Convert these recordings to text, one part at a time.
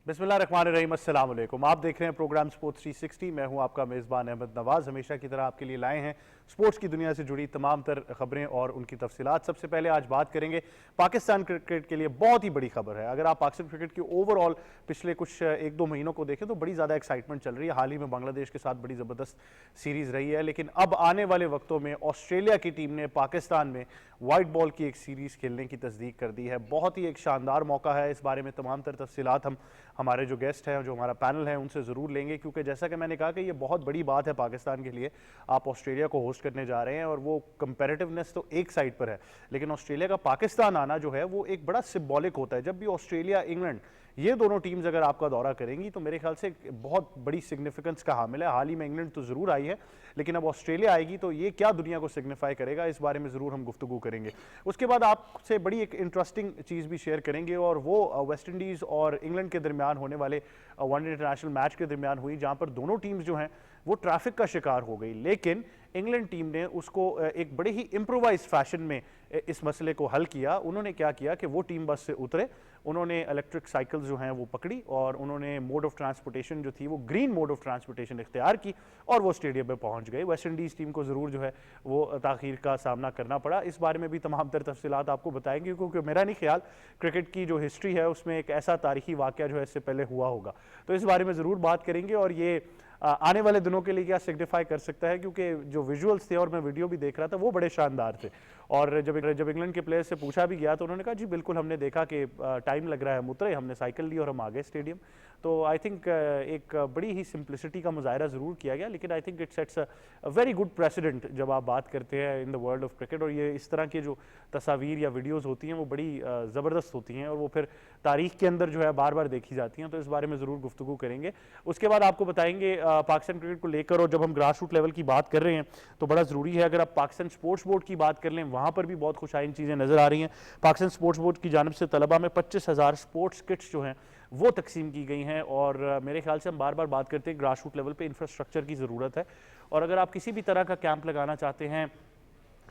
बिस्मिल्लाहिर्रहमानिर्रहीम, अस्सलाम वालेकुम। आप देख रहे हैं प्रोग्राम स्पोर्ट्स 360। मैं हूं आपका मेज़बान अहमद नवाज़। हमेशा की तरह आपके लिए लाए हैं स्पोर्ट्स की दुनिया से जुड़ी तमाम तर खबरें और उनकी तफसीलात। सबसे पहले आज बात करेंगे पाकिस्तान क्रिकेट के लिए बहुत ही बड़ी खबर है। अगर आप पाकिस्तान क्रिकेट की ओवरऑल पिछले कुछ एक दो महीनों को देखें तो बड़ी ज़्यादा एक्साइटमेंट चल रही है। हाल ही में बांग्लादेश के साथ बड़ी ज़बरदस्त सीरीज़ रही है, लेकिन अब आने वाले वक्तों में ऑस्ट्रेलिया की टीम ने पाकिस्तान में वाइट बॉल की एक सीरीज़ खेलने की तस्दीक कर दी है। बहुत ही एक शानदार मौका है। इस बारे में तमाम तर तफसीलात हम हमारे जो गेस्ट हैं, जो हमारा पैनल है, उनसे ज़रूर लेंगे, क्योंकि जैसा कि मैंने कहा कि ये बहुत बड़ी बात है पाकिस्तान के लिए। आप ऑस्ट्रेलिया को होस्ट करने जा रहे हैं और वो कंपैरेटिवनेस तो एक साइड पर है, लेकिन ऑस्ट्रेलिया का पाकिस्तान आना जो है वो एक बड़ा सिंबॉलिक होता है। जब भी ऑस्ट्रेलिया इंग्लैंड ये दोनों टीम्स अगर आपका दौरा करेंगी तो मेरे ख्याल से बहुत बड़ी सिग्निफिकेंस का हामिल है। हाल ही में इंग्लैंड तो ज़रूर आई है, लेकिन अब ऑस्ट्रेलिया आएगी तो ये क्या दुनिया को सिग्निफाई करेगा, इस बारे में ज़रूर हम गुफ्तगू करेंगे। उसके बाद आपसे बड़ी एक इंटरेस्टिंग चीज़ भी शेयर करेंगे, और वो वेस्ट इंडीज़ और इंग्लैंड के दरमियान होने वाले वनडे इंटरनेशनल मैच के दरमियान हुई, जहाँ पर दोनों टीम्स जो हैं वो ट्रैफिक का शिकार हो गई, लेकिन इंग्लैंड टीम ने उसको एक बड़े ही इम्प्रोवाइज फैशन में इस मसले को हल किया। उन्होंने क्या किया कि वो टीम बस से उतरे, उन्होंने इलेक्ट्रिक साइकिल्स जो हैं वो पकड़ी और उन्होंने मोड ऑफ ट्रांसपोर्टेशन जो थी वो ग्रीन मोड ऑफ ट्रांसपोर्टेशन इख्तियार की और वो स्टेडियम में पहुंच गए। वेस्ट इंडीज़ टीम को ज़रूर जो है वो ताख़ीर का सामना करना पड़ा। इस बारे में भी तमाम तर तफसीलात आपको बताएंगे, क्योंकि मेरा नहीं ख्याल क्रिकेट की जो हिस्ट्री है उसमें एक ऐसा तारीखी वाक़या जो है इससे पहले हुआ होगा। तो इस बारे में ज़रूर बात करेंगे और ये आने वाले दिनों के लिए क्या सिग्निफाई कर सकता है, क्योंकि जो विजुअल्स थे और मैं वीडियो भी देख रहा था वो बड़े शानदार थे। और जब इंग्लैंड के प्लेयर्स से पूछा भी गया तो उन्होंने कहा जी बिल्कुल, हमने देखा कि टाइम लग रहा है, हम उतरे, हमने साइकिल ली और हम आ गए स्टेडियम। तो आई थिंक एक बड़ी ही सिंप्लिसिटी का मुजाहरा ज़रूर किया गया, लेकिन I think it sets a very good president जब आप बात करते हैं in the world of cricket. और ये इस तरह की जो तस्वीर या वीडियोज़ होती हैं वो बड़ी ज़बरदस्त होती हैं और वो फिर तारीख के अंदर जो है बार बार देखी जाती हैं। तो इस बारे में ज़रूर गुफ्तगू करेंगे। उसके बाद आपको बताएंगे पाकिस्तान क्रिकेट को लेकर, और जब हम ग्रास रूट लेवल की बात कर रहे हैं तो बड़ा ज़रूरी है, अगर आप पाकिस्तान स्पोर्ट्स बोर्ड की बात कर लें वहाँ पर भी बहुत खुशाइन चीज़ें नज़र आ रही हैं। पाकिस्तान स्पोर्ट्स बोर्ड की जानब से तलबा में 25,000 स्पोर्ट्स किट्स जो हैं वो तकसीम की गई हैं। और मेरे ख्याल से हम बार बार बात करते हैं ग्रास रूट लेवल पे इंफ्रास्ट्रक्चर की ज़रूरत है, और अगर आप किसी भी तरह का कैंप लगाना चाहते हैं,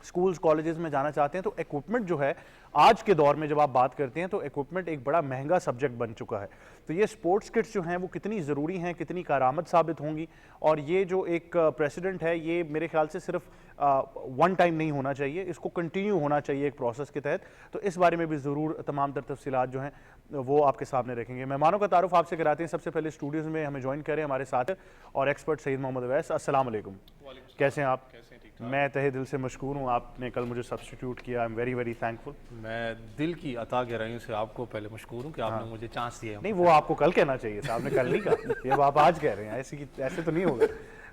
स्कूल्स कॉलेजेस में जाना चाहते हैं, तो इक्विपमेंट जो है आज के दौर में जब आप बात करते हैं तो इक्विपमेंट एक बड़ा महंगा सब्जेक्ट बन चुका है। तो ये स्पोर्ट्स किट्स जो हैं वो कितनी ज़रूरी हैं, कितनी कारआमद साबित होंगी, और ये जो एक प्रेसिडेंट है ये मेरे ख्याल से सिर्फ वन टाइम नहीं होना चाहिए, इसको कंटिन्यू होना चाहिए एक प्रोसेस के तहत। तो इस बारे में भी ज़रूर तमाम तर तफसीलात जो हैं वो आपके सामने रखेंगे। मेहमानों का तारुफ आपसे कराते हैं। सबसे पहले स्टूडियोज़ में हमें ज्वाइन करें हमारे साथ और एक्सपर्ट सईद मोहम्मद अवैस। अस्सलाम वालेकुम, कैसे हैं आप? मैं तहे दिल से मशकूर हूँ, आपने कल मुझे सब्स्टिट्यूट किया। I am very very thankful. मैं दिल की अता गहराइयों से आपको पहले मशकूर हूँ कि आपने मुझे चांस दिया। नहीं, वो आपको कल कहना चाहिए था, आपने कल नहीं कहा, ये आप आज कह रहे हैं। ऐसे तो नहीं होगा,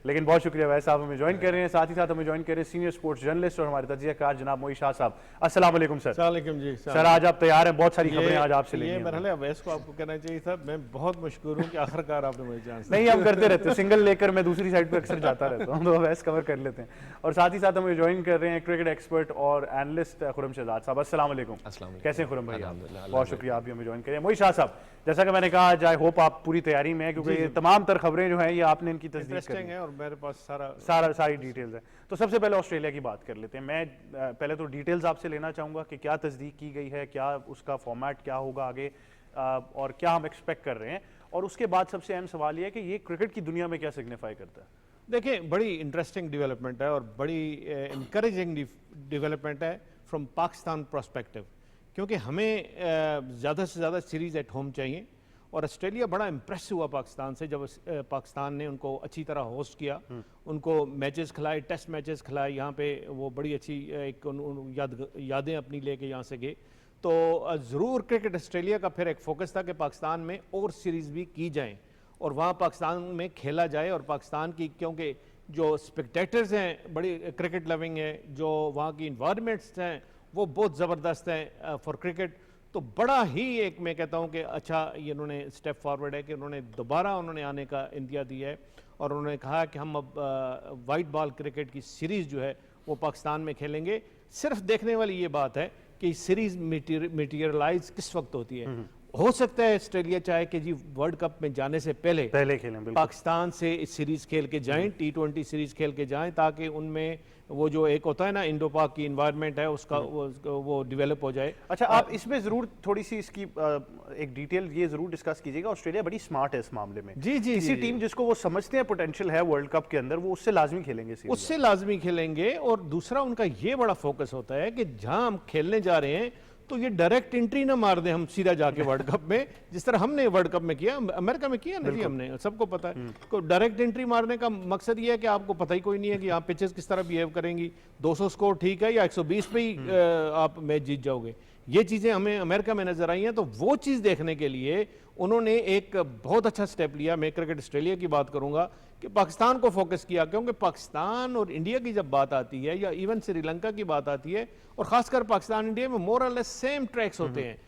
लेकिन बहुत शुक्रिया वैसे आप हमें ज्वाइन कर रहे हैं। साथ ही साथ हमें ज्वाइन कर रहे हैं सीनियर स्पोर्ट्स जर्नलिस्ट और हमारे तजियाकार जनाब मोई शाह साहब। अस्सलाम वालेकुम सर। वालेकुम जी सर, आज आप तैयार हैं? बहुत सारी खबरें आज आपसे लेनी हैं। मरहले अवैस को आपको कहना चाहिए था, मैं बहुत मशकूर हूँ कि आखिरकार आपने मुझे चांस नहीं, हम करते रहते हैं, सिंगल लेकर मैं दूसरी साइड पर अक्सर जाता रहता हूँ, तो अवैस कवर कर लेते हैं। और साथ ही साथ हमें ज्वाइन कर रहे हैं क्रिकेट एक्सपर्ट और एनालिस्ट खुरम शहजाद साहब। अस्सलाम वालेकुम। कैसे हैं खुरम भाई? बहुत शुक्रिया, आप भी हमें ज्वाइन करें। मोई शाह साहब, जैसा कि मैंने कहा, आज आई होप आप पूरी तैयारी में है, क्योंकि ये तमाम तर खबरें जो हैं ये आपने इनकी तस्दीक करनी है और मेरे पास सारी डिटेल्स है। तो सबसे पहले ऑस्ट्रेलिया की बात कर लेते हैं। मैं पहले तो डिटेल्स आपसे लेना चाहूँगा कि क्या तस्दीक की गई है, क्या उसका फॉर्मेट क्या होगा आगे, और क्या हम एक्सपेक्ट कर रहे हैं, और उसके बाद सबसे अहम सवाल ये है कि ये क्रिकेट की दुनिया में क्या सिग्निफाई करता है। देखिए, बड़ी इंटरेस्टिंग डेवलपमेंट है और बड़ी इनकरेजिंग डेवलपमेंट है फ्रॉम पाकिस्तान पर्सपेक्टिव, क्योंकि हमें ज़्यादा से ज़्यादा सीरीज़ एट होम चाहिए। और ऑस्ट्रेलिया बड़ा इम्प्रेस हुआ पाकिस्तान से जब पाकिस्तान ने उनको अच्छी तरह होस्ट किया, उनको मैचेस खिलाए, टेस्ट मैचेस खिलाए, यहाँ पे वो बड़ी अच्छी एक यादें अपनी लेके यहाँ से गए। तो ज़रूर क्रिकेट ऑस्ट्रेलिया का फिर एक फोकस था कि पाकिस्तान में और सीरीज़ भी की जाएँ और वहाँ पाकिस्तान में खेला जाए। और पाकिस्तान की, क्योंकि जो स्पेक्टेटर्स हैं बड़ी क्रिकेट लविंग है, जो वहाँ की इन्वायरमेंट्स हैं वो बहुत ज़बरदस्त हैं फॉर क्रिकेट। तो बड़ा ही एक मैं कहता हूँ कि अच्छा ये उन्होंने स्टेप फॉरवर्ड है कि उन्होंने दोबारा आने का इंदिया दिया है और उन्होंने कहा कि हम अब वाइट बॉल क्रिकेट की सीरीज़ जो है वो पाकिस्तान में खेलेंगे। सिर्फ देखने वाली ये बात है कि सीरीज़ मटीरियलाइज किस वक्त होती है। हो सकता है ऑस्ट्रेलिया चाहे कि जी वर्ल्ड कप में जाने से पहले खेलें बिल्कुल। पाकिस्तान से इस सीरीज खेल के जाएं, T20 सीरीज खेल के जाएं, ताकि उनमें वो जो एक होता है ना इंडो पाक की इन्वायरमेंट है उसका वो डेवलप हो जाए। अच्छा, आप इसमें जरूर थोड़ी सी इसकी एक डिटेल ये जरूर डिस्कस कीजिएगा। ऑस्ट्रेलिया बड़ी स्मार्ट है इस मामले में। जी जी किसी टीम जिसको वो समझते हैं पोटेंशियल है वर्ल्ड कप के अंदर, वो उससे लाजमी खेलेंगे सीरीज। उससे लाजमी खेलेंगे। और दूसरा उनका ये बड़ा फोकस होता है कि जहां हम खेलने जा रहे हैं तो ये डायरेक्ट एंट्री ना मार दें हम सीधा जाके वर्ल्ड कप में, जिस तरह हमने वर्ल्ड कप में किया, अमेरिका में किया ना जी हमने, सबको पता है। तो डायरेक्ट एंट्री मारने का मकसद ये है कि आपको पता ही कोई नहीं है कि यहाँ पिचेस किस तरह बिहेव करेंगी, 200 स्कोर ठीक है या 120 पे ही आप मैच जीत जाओगे। ये चीज़ें हमें अमेरिका में नजर आई हैं। तो वो चीज़ देखने के लिए उन्होंने एक बहुत अच्छा स्टेप लिया। मैं क्रिकेट ऑस्ट्रेलिया की बात करूंगा कि पाकिस्तान को फोकस किया, क्योंकि पाकिस्तान और इंडिया की जब बात आती है या इवन श्रीलंका की बात आती है, और खासकर पाकिस्तान इंडिया में मोर और लेस सेम ट्रैक्स होते हैं,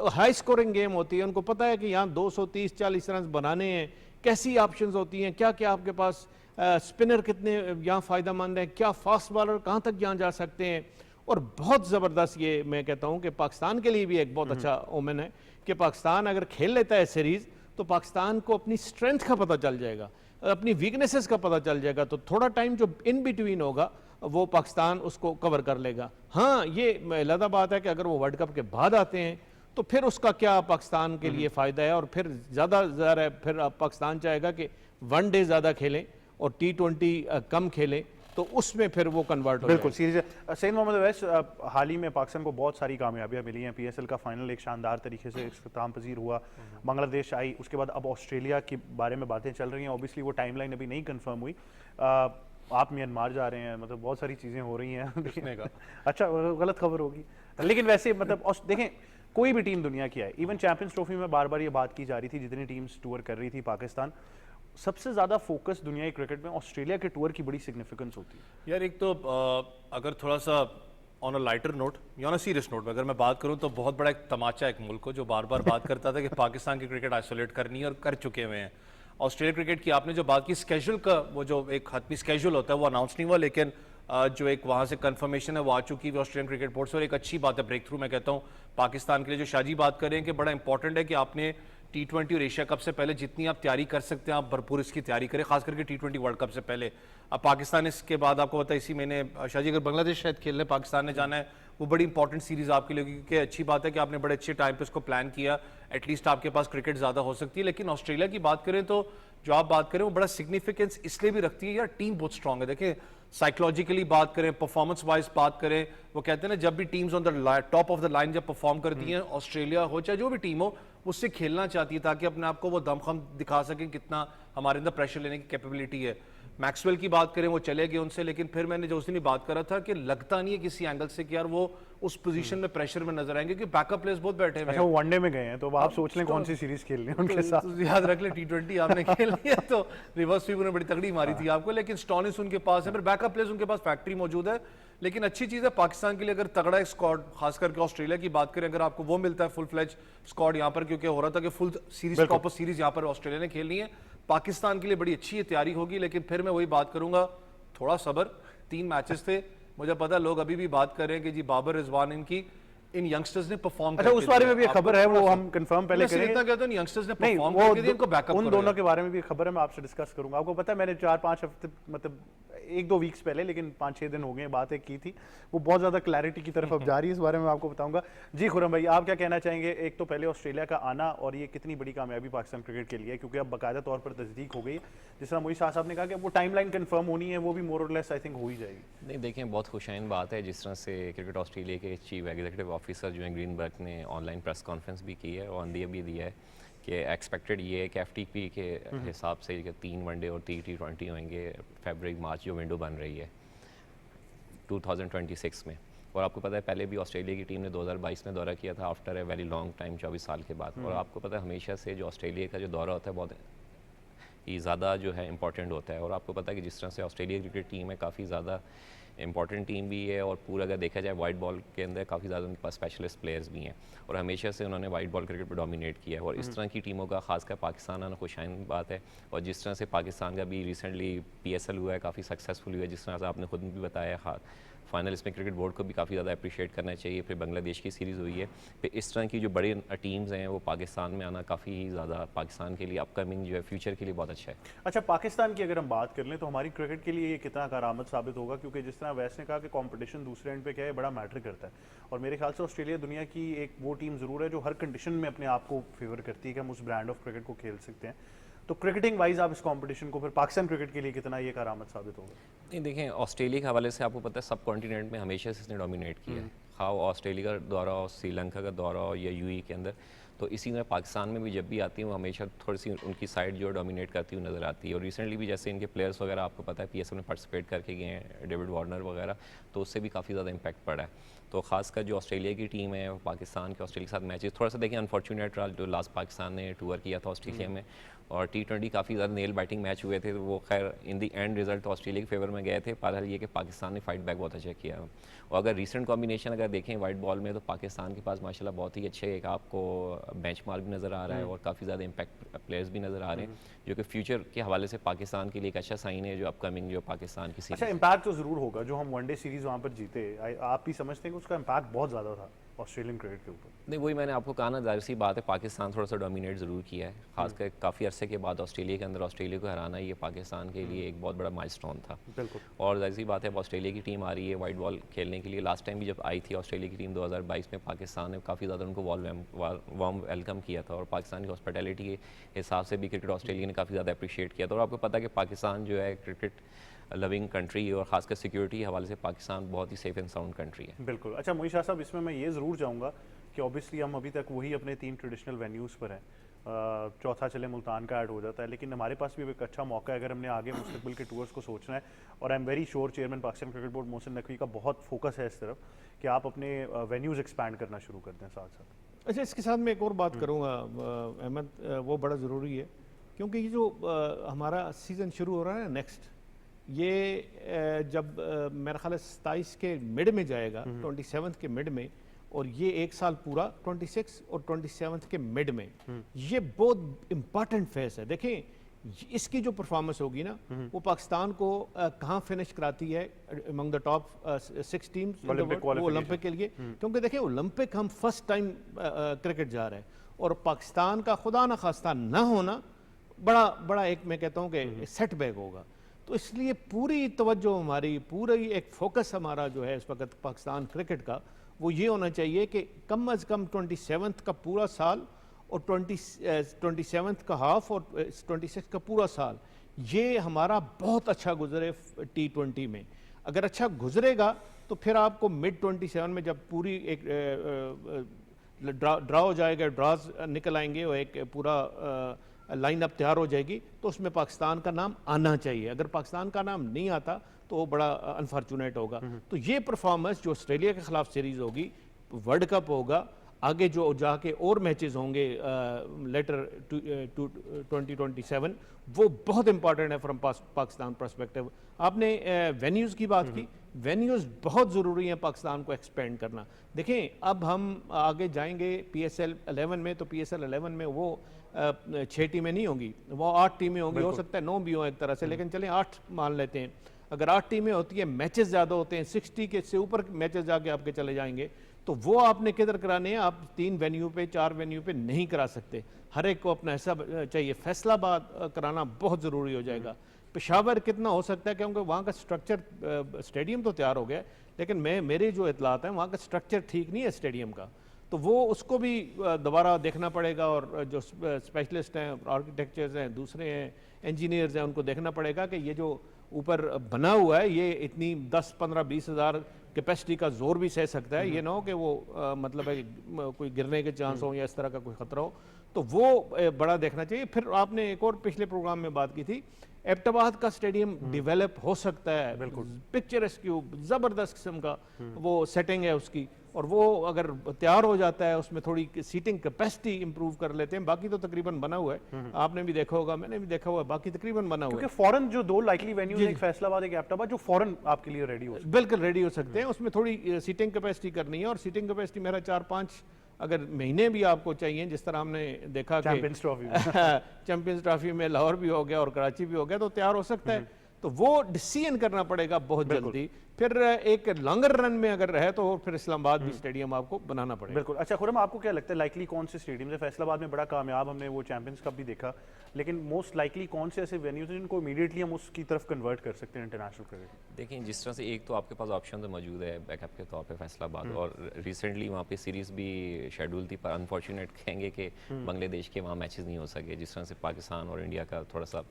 हाई स्कोरिंग गेम होती है। उनको पता है कि यहाँ 230-40 रन बनाने हैं, कैसी ऑप्शंस होती हैं, क्या क्या आपके पास स्पिनर कितने यहाँ फ़ायदेमंद हैं, क्या फास्ट बॉलर कहाँ तक यहाँ जा सकते हैं। और बहुत ज़बरदस्त ये मैं कहता हूँ कि पाकिस्तान के लिए भी एक बहुत अच्छा ओमेन है कि पाकिस्तान अगर खेल लेता है सीरीज़ तो पाकिस्तान को अपनी स्ट्रेंथ का पता चल जाएगा, अपनी वीकनेसेस का पता चल जाएगा। तो थोड़ा टाइम जो इन बिटवीन होगा वो पाकिस्तान उसको कवर कर लेगा। हाँ, ये अलग बात है कि अगर वो वर्ल्ड कप के बाद आते हैं तो फिर उसका क्या पाकिस्तान के लिए फ़ायदा है, और फिर ज़्यादा फिर पाकिस्तान चाहेगा कि वनडे ज़्यादा खेलें और T20 कम खेलें, तो उसमें फिर वो कन्वर्ट हो बिल्कुल सीरीज। सैयद मोहम्मद अवैस, हाल ही में पाकिस्तान को बहुत सारी कामयाबियां मिली हैं। PSL का फाइनल एक शानदार तरीके से इख्तिताम पजीर हुआ, बांग्लादेश आई, उसके बाद अब ऑस्ट्रेलिया के बारे में बातें चल रही हैं। ऑब्वियसली वो टाइमलाइन अभी नहीं कंफर्म हुई। आप म्यांमार जा रहे हैं, मतलब बहुत सारी चीज़ें हो रही हैं। अच्छा, गलत खबर होगी, लेकिन वैसे मतलब देखें कोई भी टीम दुनिया की आए, इवन चैंपियंस ट्रॉफी में बार बार ये बात की जा रही थी, जितनी टीम्स टूर कर रही थी पाकिस्तान, सबसे ज़्यादा फोकस दुनिया की क्रिकेट में ऑस्ट्रेलिया के टूर की बड़ी सिग्निफिकेंस होती है। यार एक तो अगर थोड़ा सा ऑन अ लाइटर नोट या ऑन अ सीरियस नोट में अगर मैं बात करूं तो बहुत बड़ा एक तमाचा एक मुल्क को जो बार बार बात करता था कि पाकिस्तान की क्रिकेट आइसोलेट करनी है और कर चुके हुए हैं। ऑस्ट्रेलिया क्रिकेट की आपने जो बात की स्केड्यूल का, वो जो एक हतमी स्केड्यूल होता है वो अनाउंस नहीं हुआ, लेकिन जो एक वहाँ से कंफर्मेशन है वो आ चुकी है ऑस्ट्रेलियन क्रिकेट बोर्ड से। और एक अच्छी बात है, ब्रेक थ्रू मैं कहता हूँ पाकिस्तान के लिए। जो शाजी बात कर रहे हैं कि बड़ा इंपॉर्टेंट है कि आपने T20 और एशिया कप से पहले जितनी आप तैयारी कर सकते हैं आप भरपूर इसकी तैयारी करें, खास करके T20 वर्ल्ड कप से पहले। अब पाकिस्तान इसके बाद आपको पता है इसी महीने शाजी अगर बांग्लादेश शायद खेलने पाकिस्तान ने जाना है, वो बड़ी इंपॉर्टेंट सीरीज आपके लिए, क्योंकि अच्छी बात है कि आपने बड़े अच्छे टाइम पे उसको प्लान किया, एटलीस्ट आपके पास क्रिकेट ज़्यादा हो सकती है। लेकिन ऑस्ट्रेलिया की बात करें तो जो आप बात करें वो बड़ा सिग्निफिकेंस इसलिए भी रखती है, यार टीम बहुत स्ट्रांग है। देखिए साइकोलॉजिकली बात करें, परफॉर्मेंस वाइज बात करें, वो कहते हैं ना जब भी teams on the top of the line जब परफॉर्म करती हैं, ऑस्ट्रेलिया हो चाहे जो भी टीम हो, उससे खेलना चाहती है ताकि अपने आप को वो दमखम दिखा सकें कितना हमारे अंदर प्रेशर लेने की कैपेबिलिटी है। मैक्सवेल की बात करें वो चले गए उनसे, लेकिन फिर मैंने जो उस दिन बात करा था कि लगता नहीं है किसी एंगल से कि यार वो उस पोजीशन में प्रेशर में नजर आएंगे, क्योंकि बैकअप प्लेयर्स बहुत बैठे हुए हैं। अच्छा, वो वनडे में गए हैं तो अब आप सोच लें कौन सी सीरीज खेलनी है उनके साथ। तो याद रख ले T20 आपने खेल लिया तो रिवर्स स्वीप उन्होंने बड़ी तगड़ी मारी थी आपको, लेकिन स्टॉनिस उनके पास है, फिर बैकअप प्लेयर्स उनके पास फैक्ट्री मौजूद है। लेकिन अच्छी चीज़ है पाकिस्तान के लिए अगर तगड़ा एक स्क्वाड, खास करके ऑस्ट्रेलिया की बात करें, अगर आपको वो मिलता है फुल फ्लेज स्क्वाड यहाँ पर, क्योंकि हो रहा था कि फुल सीरीज प्रॉपर सीरीज यहाँ पर ऑस्ट्रेलिया ने खेलनी है, पाकिस्तान के लिए बड़ी अच्छी तैयारी होगी। लेकिन फिर मैं वही बात करूंगा, थोड़ा सब्र, 3 मैचेस थे, मुझे पता है लोग अभी भी बात कर रहे हैं कि जी बाबर रिजवान इनकी इन यंगस्टर्स ने परफॉर्म अच्छा, उस बारे में भी खबर है, वो हम कंफर्म पहले करेंगे। इतना कहता हूं यंगस्टर्स ने नहीं, परफॉर्म वो करके इनको बैकअप उन दोनों के बारे में भी खबर है, मैं आपसे डिस्कस करूंगा। आपको पता है मैंने 4-5 हफ्ते, मतलब 1-2 वीक्स पहले, लेकिन 5-6 दिन हो गए बातें की थी, वो बहुत ज़्यादा क्लैरिटी की तरफ अब जा रही है, इस बारे में आपको बताऊंगा। जी खुरम भाई, आप क्या कहना चाहेंगे? एक तो पहले ऑस्ट्रेलिया का आना और ये कितनी बड़ी कामयाबी पाकिस्तान क्रिकेट के लिए, क्योंकि अब बाकायदा तौर पर तस्दीक हो गई, जिस तरह मोई शाह साहब ने कहा कि वो टाइमलाइन कंफर्म होनी है, वो भी मोर और लेस आई थिंक हो ही जाएगी। नहीं देखें, बहुत खुशाइन बात है जिस तरह से क्रिकेट ऑस्ट्रेलिया के चीफ एग्जीक्यूटिव ऑफिसर जो हैं ग्रीनबर्ग ने ऑनलाइन प्रेस कॉन्फ्रेंस भी की है और ऑन भी दिया है कि एक्सपेक्टेड ये है कि FTP के हिसाब से 3 वनडे और 3 T20 होंगे फरवरी मार्च जो विंडो बन रही है 2026 में। और आपको पता है पहले भी ऑस्ट्रेलिया की टीम ने 2022 में दौरा किया था after a very long time, 24 साल के बाद। और आपको पता है हमेशा से जो ऑस्ट्रेलिया का जो दौरा होता है बहुत ही ज़्यादा जो है इंपॉर्टेंट होता है। और आपको पता है कि जिस तरह से ऑस्ट्रेलिया की क्रिकेट टीम है काफ़ी ज़्यादा इंपॉर्टेंट टीम भी है, और पूरा अगर देखा जाए वाइट बॉल के अंदर काफ़ी ज़्यादा उनके पास स्पेशलिस्ट प्लेयर्स भी हैं, और हमेशा से उन्होंने वाइट बॉल क्रिकेट पर डोमिनेट किया है। और इस तरह की टीमों का खासकर पाकिस्तान आना खुशाइन बात है। और जिस तरह से पाकिस्तान का भी रिसेंटली PSL हुआ है, काफ़ी सक्सेसफुल हुआ है, जिस तरह से आपने खुद भी बताया फाइनल इसमें क्रिकेट बोर्ड को भी काफ़ी ज़्यादा अप्रिशिएट करना चाहिए। फिर बांग्लादेश की सीरीज़ हुई है, फिर इस तरह की जो बड़ी टीम्स हैं वो पाकिस्तान में आना काफ़ी ज़्यादा पाकिस्तान के लिए अपकमिंग जो है फ्यूचर के लिए बहुत अच्छा है। अच्छा, पाकिस्तान की अगर हम बात कर लें तो हमारी क्रिकेट के लिए ये कितना कारआमद साबित होगा, क्योंकि जिस तरह वैसे ने कहा कि कंपटीशन दूसरे एंड पे क्या है, बड़ा मैटर करता है। और मेरे ख्याल से ऑस्ट्रेलिया दुनिया की एक वो टीम ज़रूर है जो हर कंडीशन में अपने आप को फेवर करती है कि हम उस ब्रांड ऑफ क्रिकेट को खेल सकते हैं। तो क्रिकेटिंग वाइज आप इस कंपटीशन को फिर पाकिस्तान क्रिकेट के लिए कितना ये कारआमद साबित होगा? नहीं, देखें, ऑस्ट्रेलिया के हवाले से आपको पता है सब कॉन्टिनेंट में हमेशा से इसने डोमिनेट किया है, हाँ ऑस्ट्रेलिया का दौरा हो, श्रीलंका का दौरा हो या यूएई के अंदर। तो इसी तरह पाकिस्तान में भी जब भी आती है वो हमेशा थोड़ी सी उनकी साइड जो डोमिनेट करती हुई नज़र आती है। और रिसेंटली भी जैसे इनके प्लेयर्स वगैरह आपको पता है पीएसएल में पार्टिसिपेट करके गए हैं, डेविड वार्नर वगैरह, तो उससे भी काफ़ी ज़्यादा इम्पैक्ट पड़ा है। तो खासकर जो ऑस्ट्रेलिया की टीम है, पाकिस्तान के ऑस्ट्रेलिया के साथ मैचेस थोड़ा सा देखें अनफॉर्चुनेट रहा, जो लास्ट पाकिस्तान ने टूर किया था ऑस्ट्रेलिया में, और T20 काफ़ी ज़्यादा नेल बैटिंग मैच हुए थे, तो वो खैर इन दी एंड रिजल्ट ऑस्ट्रेलिया के फेवर में गए थे। पर ये कि पाकिस्तान ने फाइट बैक बहुत अच्छा किया। और अगर रीसेंट कॉम्बिनेशन अगर देखें वाइट बॉल में, तो पाकिस्तान के पास माशाल्लाह बहुत ही अच्छे एक आपको बेंचमार्क भी नज़र आ रहा है और काफ़ी ज़्यादा इम्पैक्ट प्लेयर्स भी नज़र आ रहे हैं, जो कि फ्यूचर के हवाले से पाकिस्तान के लिए एक अच्छा साइन है जो अपकमिंग जो पाकिस्तान की सीरीज। अच्छा, इम्पैक्ट तो ज़रूर होगा। जो हम वनडे सीरीज़ वहाँ पर जीते, आप भी समझते हैं कि उसका इम्पैक्ट बहुत ज़्यादा था ऑस्ट्रेलियन क्रिकेट के ऊपर? नहीं, वही मैंने आपको कहा ना, जाहिर सी बात है पाकिस्तान थोड़ा सा डोमिनेट ज़रूर किया है, खासकर काफ़ी अरसे के बाद ऑस्ट्रेलिया के अंदर ऑस्ट्रेलिया को हराना ये पाकिस्तान के लिए एक बहुत बड़ा माइलस्टोन था। बिल्कुल। और जाहिर सी बात है अब ऑस्ट्रेलिया की टीम आ रही है वाइट बॉल खेलने के लिए। लास्ट टाइम भी जब आई थी ऑस्ट्रेलिया की टीम 2022 में, पाकिस्तान ने काफ़ी ज़्यादा उनको वार्म वेलकम किया था और पाकिस्तान की हॉस्पिटैलिटी के हिसाब से भी क्रिकेट ऑस्ट्रेलिया ने काफ़ी ज़्यादा अप्रिशिएट किया था। और आपको पता है कि पाकिस्तान जो है क्रिकेट लविंग कंट्री और खासकर सिक्योरिटी के हवाले से पाकिस्तान बहुत ही सेफ एंड साउंड कंट्री है। बिल्कुल। अच्छा मोहित शाह साहब, इसमें मैं ये ज़रूर चाहूँगा कि ऑब्वियसली हम अभी तक वही अपने 3 ट्रेडिशनल वेन्यूज़ पर हैं, चौथा चले मुल्तान का ऐड हो जाता है, लेकिन हमारे पास भी एक अच्छा मौका है अगर हमने आगे मुस्तकबिल के टूर्स को सोचना है। और I am very sure chairman Pakistan cricket board Mohsin Naqvi का बहुत फोकस है इस तरफ कि आप अपने वेन्यूज़ एक्सपैंड करना शुरू कर दें साथ साथ। अच्छा, इसके साथ मैं एक और बात करूँगा अहमद, वो बड़ा ज़रूरी है क्योंकि ये जो हमारा सीज़न शुरू हो रहा है नेक्स्ट, ये जब मेरा ख्याल है 27 के मिड में जाएगा, 27 के मिड में, और ये एक साल पूरा 26 और 27 के मिड में, ये बहुत इम्पॉर्टेंट फेस है। देखें इसकी जो परफॉर्मेंस होगी ना, वो पाकिस्तान को कहाँ फिनिश कराती है among the top 6 teams Olympic के लिए। क्योंकि देखें ओलंपिक हम फर्स्ट टाइम क्रिकेट जा रहे हैं, और पाकिस्तान का खुदा ना खास्ता ना होना बड़ा एक मैं कहता हूँ कि सेटबैक होगा। तो इसलिए पूरी तवज्जो हमारी, पूरी एक फोकस हमारा जो है इस वक्त पाकिस्तान क्रिकेट का, वो ये होना चाहिए कि कम अज़ कम 27 का पूरा साल और 27 का हाफ और 26 का पूरा साल, ये हमारा बहुत अच्छा गुजरे T20 में। अगर अच्छा गुजरेगा तो फिर आपको मिड 27 में जब पूरी एक ड्रा हो जाएगा, ड्राज निकल आएंगे और एक पूरा लाइन अप तैयार हो जाएगी, तो उसमें पाकिस्तान का नाम आना चाहिए। अगर पाकिस्तान का नाम नहीं आता तो वो बड़ा अनफॉर्चुनेट होगा। तो ये परफॉर्मेंस जो ऑस्ट्रेलिया के खिलाफ सीरीज होगी, वर्ल्ड कप होगा, आगे जो जाके और मैचेस होंगे लेटर 2027, वो बहुत इंपॉर्टेंट है फ्रॉम पाकिस्तान पर्सपेक्टिव। आपने वेन्यूज़ की बात की, वेन्यूज़ बहुत ज़रूरी हैं पाकिस्तान को एक्सपेंड करना। देखें अब हम आगे जाएंगे PSL 11 में, तो PSL 11 में वो 6 टीमें नहीं होंगी, वो 8 टीमें होंगी, हो सकता है 9 भी हो एक तरह से, लेकिन चलें 8 मान लेते हैं। अगर 8 टीमें होती हैं, मैचेस ज़्यादा होते हैं, 60 के से ऊपर मैचेस जाके आपके चले जाएंगे, तो वो आपने किधर कराने हैं? आप 3 वेन्यू पे 4 वेन्यू पे नहीं करा सकते, हर एक को अपना हिसाब चाहिए। फैसलाबाद कराना बहुत ज़रूरी हो जाएगा। पेशावर कितना हो सकता है, क्योंकि वहाँ का स्ट्रक्चर, स्टेडियम तो तैयार हो गया, लेकिन मेरे जो इतलात हैं वहाँ का स्ट्रक्चर ठीक नहीं है स्टेडियम का, तो वो उसको भी दोबारा देखना पड़ेगा। और जो स्पेशलिस्ट हैं, आर्किटेक्चर्स हैं, दूसरे हैं, इंजीनियर्स हैं, उनको देखना पड़ेगा कि ये जो ऊपर बना हुआ है ये इतनी 10, 15, 20 हज़ार कैपेसिटी का जोर भी सह सकता है। ये ना हो कि वो मतलब है कोई गिरने के चांस हो या इस तरह का कोई ख़तरा हो, तो वो बड़ा देखना चाहिए। फिर आपने एक और पिछले प्रोग्राम में बात की थी, एबटाबाद का स्टेडियम डेवलप हो सकता है, बिल्कुल पिक्चरेस्क ज़बरदस्त किस्म का वो सेटिंग है उसकी, और वो अगर तैयार हो जाता है, उसमें थोड़ी सीटिंग कैपेसिटी इंप्रूव कर लेते हैं, बाकी तो तकरीबन बना हुआ है। आपने भी देखा होगा, मैंने भी देखा हुआ है, बाकी तकरीबन बना हुआ है। क्योंकि फॉरेन जो 2 लाइकली वेन्यूज, एक फैसलाबाद एक एबटाबाद, जो फॉरेन आपके लिए रेडी हो, बिल्कुल रेडी हो सकते हैं। उसमें थोड़ी सीटिंग कैपेसिटी करनी है, और सीटिंग कैपेसिटी मेरा 4-5 अगर महीने भी आपको चाहिए, जिस तरह हमने देखा कि चैंपियंस ट्रॉफी चैंपियंस ट्रॉफी में लाहौर भी हो गया और कराची भी हो गया, तो तैयार हो सकता है। तो वो डिसीजन करना पड़ेगा बहुत जल्दी। फिर एक लॉन्गर रन में अगर रहे तो फिर इस्लामाबाद भी स्टेडियम आपको बनाना पड़ेगा। बिल्कुल। अच्छा खुरम, आपको क्या लगता है लाइकली कौन से स्टेडियम है? फैसलाबाद में बड़ा कामयाब, हमने वो चैंपियंस कप भी देखा, लेकिन मोस्ट लाइकली कौन से ऐसे वेन्यूज हैं जिनको इमीडिएटली हम उसकी तरफ कन्वर्ट कर सकते हैं इंटरनेशनल क्रिकेट? देखिए जिस तरह से एक तो आपके पास ऑप्शन तो मौजूद है बैकअप के तौर पे फैसलाबाद, और रिसेंटली वहाँ पे सीरीज़ भी शेड्यूल थी, पर अनफॉर्चुनेट कहेंगे कि बांग्लादेश के वहाँ मैचेस नहीं हो सके, जिस तरह से पाकिस्तान और इंडिया का थोड़ा सा